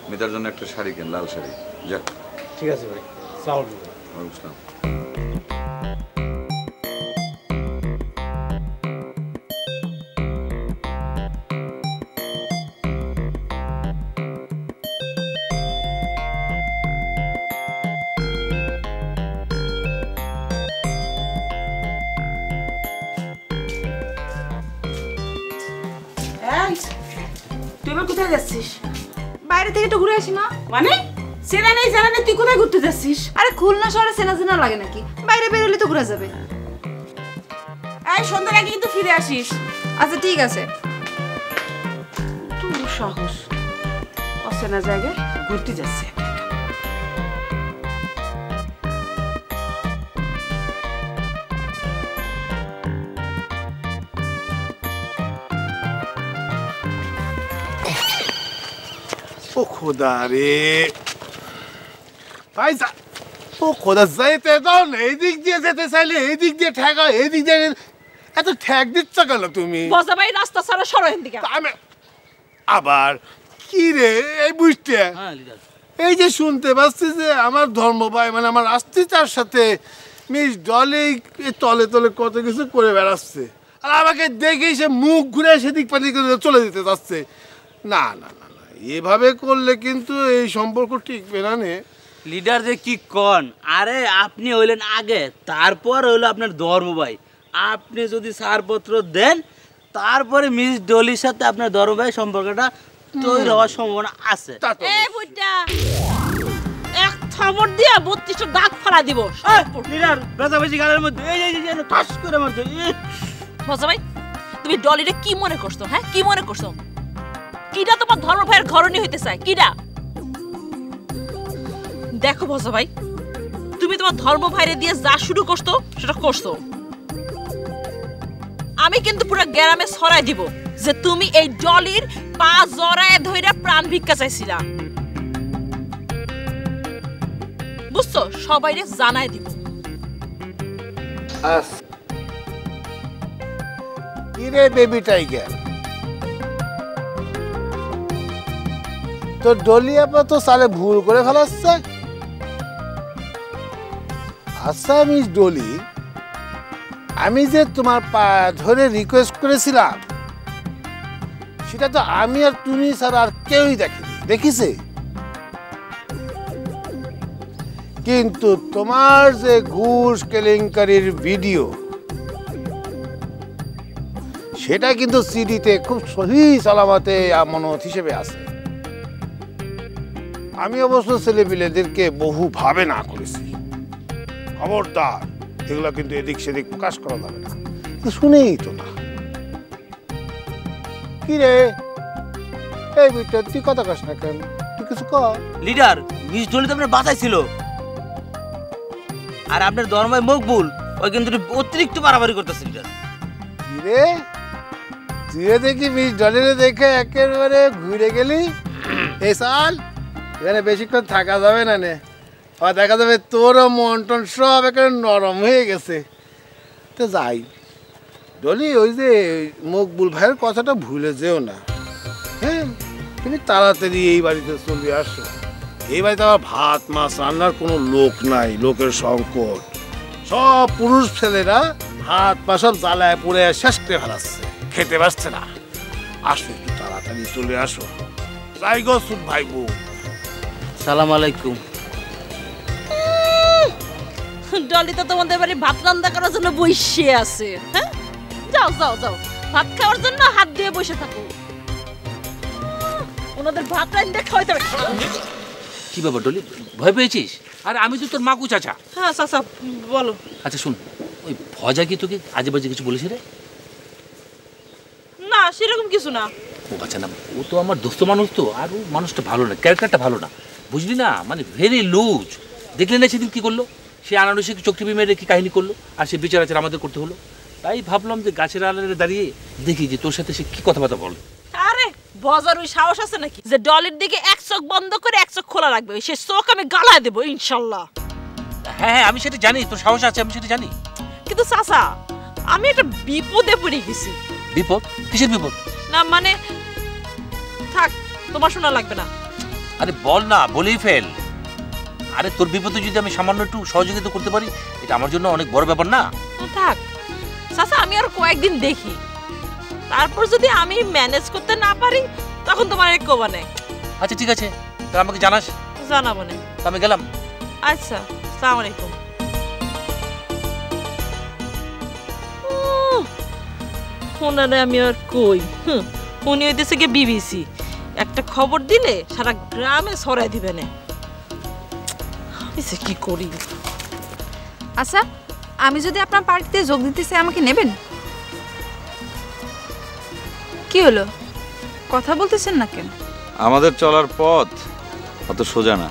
মিতার জন্য একটা শাড়ি কেন, লাল শাড়ি। যা। ঠিক আছে ভাই। আসসালামু আলাইকুম। ওয়ালাইকুম আসসালাম। তুই এবার কোথায় যাচ্ছিস? বাইরে থেকে একটু ঘুরে আসি মা। মানে সেনা নেই জানা নেই, তুই কোথায় ঘুরতে যাচ্ছিস? আরে খুলনা শহরে চেনা চেনা লাগে নাকি? বাইরে বেরোলে তো ঘুরে যাবে। এই সন্ধ্যার আগে কিন্তু ফিরে আসিস। আচ্ছা ঠিক আছে। তোর সাহস, অচেনা জায়গায় ঘুরতে যাচ্ছে। ও খোদা রে ভাই, ও খোদা যাইতে দাও না, এই দিক দিয়ে যেতে চাইলে এই দিক দিয়ে ঠেকা, এই দিক দিয়ে এত ঠেক দিচ্ছ কেন তুমি? বসা ভাই রাস্তা ছাড়া সরো এখান থেকে। আবার কি রে এই বুঝতে, এই যে শুনতে পাচ্ছি যে আমার ধর্ম ভাই মানে আমার আস্তিতার সাথে মিস ডলি তলে তলে কত কিছু করে বেড়াচ্ছে, আর আমাকে দেখেই সে মুখ ঘুরে সেদিক পাদিক করে চলে যেতে যাচ্ছে। না না না না, এভাবে করলে কিন্তু এই সম্পর্ক টিকবে না নে। লিডার যে কি কন, আরে আপনি হইলেন আগে, তারপর হইলো আপনার ধর্ম ভাই। আপনি যদি ছাড়পত্র দেন তারপরে মিস ডলির সাথে আপনার ধর্ম ভাই সম্পর্কটা তৈরি হওয়ার সম্ভাবনা আছে। এই বুইটা এক থামড় দিয়া 32টা দাঁত ফালা দিব। লিডার বেজাবেজি গালের মধ্যে এই এই টাস করে মারতে। বসা ভাই তুমি ডলিরে কি মনে করছো? হ্যাঁ কি মনে করছো? কিডা তোমার ধর্ম ভাইয়ের ঘরণী হইতে চায়? কিডা? দেখো বসা ভাই, তুমি তোমার ধর্ম ভাইরে দিয়ে যা শুরু করছো সেটা করছো। আমি কিন্তু পুরো গ্রামে ছড়াই দিব যে তুমি এই ডলির পা জড়ায় ধইরা প্রাণ ভিক্ষা চাইছিলা। বুঝছো? সবাইরে জানাই দিব। কি রে বেবি টাইগার, তো ডলি আপা তো সালে ভুল করে ফেলাচ্ছে। আচ্ছা মিস ডলি, আমি যে তোমার পা ধরে রিকোয়েস্ট করেছিলাম সেটা তো আমি আর তুমি ছাড়া আর কেউই দেখেনি, দেখিছে? কিন্তু তোমার যে ঘুষ কেলেঙ্কারির ভিডিও সেটা কিন্তু সিডিতে খুব সহি সালামতে আমানত হিসেবে আছে। আমি অবশ্য ছেলেপিলেদেরকে বহু ভাবে না করেছি, খবরদার এগুলো কিন্তু এদিক সেদিক প্রকাশ করা যাবে না। শুনেই তো না। কি রে এই বিটা, তুই কথা কাস না কেন? তুই কিছু কর। লিডার মিস ডলি তো আপনার বাঁচাইছিল, আর আপনার ধর্মায় মকবুল ওই কিন্তু অতিরিক্ত বাড়াবাড়ি করতেছে। লিডার কি রে, তুই দেখি মিস ডলিরে দেখে একেবারে ঘুরে গেলি। এই সাল এখানে বেশিক্ষণ থাকা যাবে না নে, আর দেখা যাবে তোরও মন টন সব একেবারে নরম হয়ে গেছে। তো যাই ডলি, ওই যে মকবুল ভাইয়ের কথাটা ভুলে যেও না। হ্যাঁ, তুমি তাড়াতাড়ি এই বাড়িতে চলে আসো। এই বাড়িতে আমার ভাত মাছ রান্নার কোনো লোক নাই, লোকের সংকট। সব পুরুষ ছেলেরা হাত পা সব জ্বালায় পুড়ে শেষ করে ফেলাচ্ছে, খেতে পারছে না। আসো একটু তাড়াতাড়ি চলে আসো। যাই গো সুখ ভাই বউ। সালাম আলাইকুম। ডলি তো তোমাদের বাড়ি ভাত রান্না করার জন্য বসে আছে। হ্যাঁ, যাও যাও যাও, ভাত খাওয়ার জন্য হাত দিয়ে বসে থাকো। ওনাদের ভাত রান্না খাওয়াইতে হবে। কি ব্যাপার ডলি, ভয় পেয়েছিস? আরে আমি তো তোর মাকু চাচা। হ্যাঁ চাচা বলো। আচ্ছা শুন, ওই ভজা কি তোকে আজে বাজে কিছু বলেছে রে? না সেরকম কিছু না। ও আচ্ছা না, ও তো আমার দোস্ত মানুষ তো, আর ও মানুষটা ভালো না, ক্যারেক্টারটা ভালো না, বুঝলি না, মানে ভেরি লুজ। দেখলে না সেদিন কি করলো, সে আনারসে চোখ টিপি মেরে কি কাহিনী করলো, আর সে বিচার আচার আমাদের করতে হলো। তাই ভাবলাম যে গাছের আড়ালে দাঁড়িয়ে দেখি যে তোর সাথে সে কি কথাবার্তা বলে। আরে বজার ওই সাহস আছে নাকি যে ডলির দিকে এক চোখ বন্ধ করে এক চোখ খোলা রাখবে? সে চোখ আমি গালায় দেবো ইনশাল্লাহ। হ্যাঁ আমি সেটা জানি, তোর সাহস আছে, আমি সেটা জানি। কিন্তু চাচা আমি একটা বিপদে পড়ে গেছি। বিপদ? কিসের বিপদ? না মানে থাক, তোমার শোনা লাগবে না। আরে বল না, বলেই ফেল। আরে তোর বিপদে যদি আমি সামান্য একটু সহযোগিতা করতে পারি, এটা আমার জন্য অনেক বড় ব্যাপার না? থাক চাচা, আমি আর কয়েকদিন দেখি, তারপর যদি আমি ম্যানেজ করতে না পারি তখন তোমার এক কোবানে। আচ্ছা ঠিক আছে, তা আমাকে জানাস। জানাবো না। আমি গেলাম। আচ্ছা, আসসালামু আলাইকুম। ওনারে আমি আর কই, উনি হইতেছে গিয়ে বিবিসি, একটা খবর দিলে সারা গ্রামে ছড়াই দিবে না। কি করি? আচ্ছা, আমি যদি আপনার পার্টিতে যোগ দিতে চাই আমাকে নেবেন? কি হলো, কথা বলতেছেন না কেন? আমাদের চলার পথ অত সোজা না।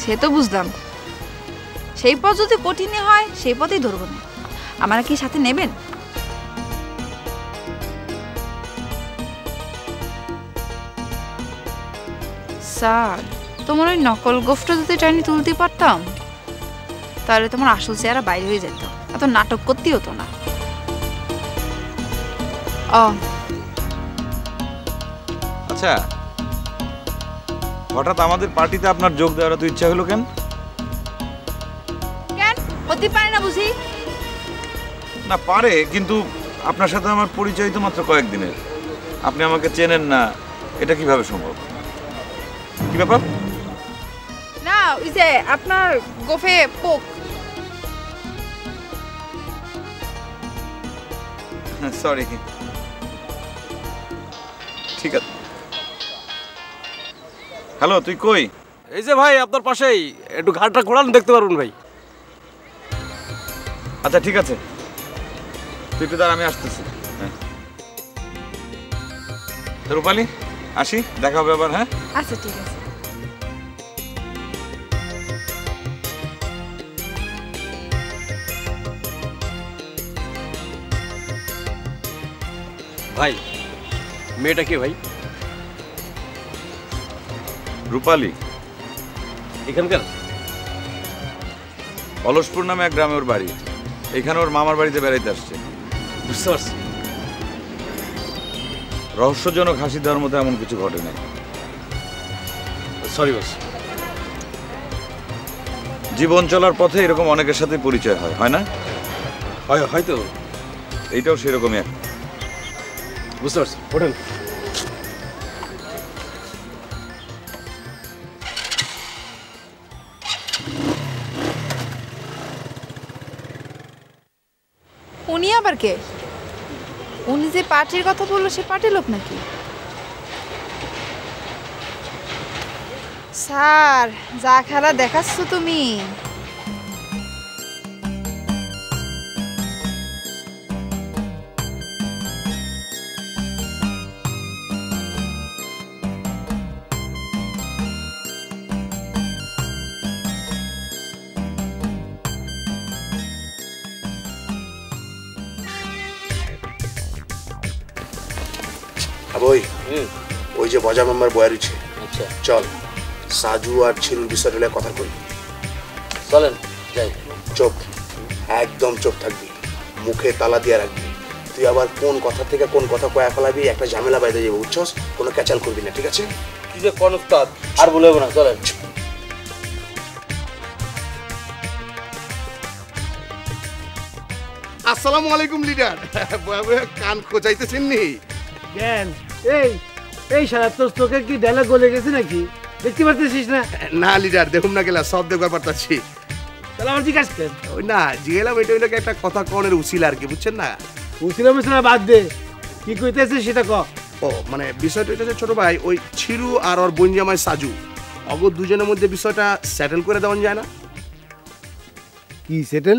সে তো বুঝলাম, সেই পথ যদি কঠিন হয় সেই পথেই ধরবো না। আমার কি সাথে নেবেন? স্যার, তোমার ওই নকল গোফটা যদি টাইনি তুলতে পারতাম তাহলে তোমার আসল চেহারা বাইরে হয়ে যেত, এত নাটক করতে হতো না। আচ্ছা, হঠাৎ আমাদের পার্টিতে আপনার যোগ দেওয়ার তো ইচ্ছা হলো কেন? কেন হতে পারে না বুঝি? না পারে, কিন্তু আপনার সাথে আমার পরিচয় তো মাত্র কয়েকদিনের, আপনি আমাকে চেনেন না, এটা কিভাবে সম্ভব? কি ব্যাপার? না ওই যে আপনার গোফে পোক। সরি, ঠিক আছে। হ্যালো, তুই কই? এই যে ভাই আপনার পাশেই, একটু ঘাটটা ঘোরান, দেখতে পারবেন ভাই। আচ্ছা ঠিক আছে, তুই একটু দাঁড়া, আমি আসতেছি। হ্যাঁ রূপালী, আসি, দেখা হবে আবার। হ্যাঁ আচ্ছা ঠিক আছে। ভাই, মেয়েটা কে ভাই? রূপালী এখানকার? অলসপুর নামে এক গ্রামে ওর বাড়ি, এখানে ওর মামার বাড়িতে বেড়াইতে আসছে। বুঝতে পারছি। রহস্যজনক হাসি দেওয়ার মতো এমন কিছু ঘটে নাই। Sorry boss. জীবন চলার পথে এরকম অনেকের সাথে পরিচয় হয়, হয় না? হয়তো এইটাও সেরকমই এক। বুঝতে পারছি, ওঠেন। উনি আবার কে? উনি যে পার্টির কথা বললো সে পার্টির লোক নাকি? স্যার, যা খেলা দেখাচ্ছ তুমি। ওই যে বজা মেম্বার বয়া রয়েছে, চল সাজু আর ছিরুর বিষয়টা কথা করি। চলেন যাই। চুপ, একদম চুপ থাকবি, মুখে তালা দিয়ে রাখবি। তুই আবার কোন কথা থেকে কোন কথা কয়া ফেলাবি, একটা ঝামেলা বাইরে যাবে, বুঝছস? কোনো ক্যাচাল করবি না, ঠিক আছে? কি যে কোন উস্তাদ, আর বলবো না, চলেন। আসসালামু আলাইকুম লিডার। কান খোঁচাইতেছেন নি? কেন এই সারা তোর চোখে কি ডায়লগ গলে গেছে নাকি? দেখতে পারতেছিস না? না লিডার, দেখুন না গেলা, সব দেখবার পারতাছি। তাহলে আমার জিজ্ঞাসা করেন। ওই না জিগেলাম এটা ওইটাকে একটা কথা কনের উচিল আর কি বুঝছেন না। বুঝছিলাম বাদ দে, কি কইতেছে সেটা ক। ও মানে বিষয়টা হচ্ছে ছোট ভাই, ওই ছিরু আর ওর বোন জামাই সাজু দুজনের মধ্যে বিষয়টা সেটেল করে দেওয়া যায় না? কি সেটেল?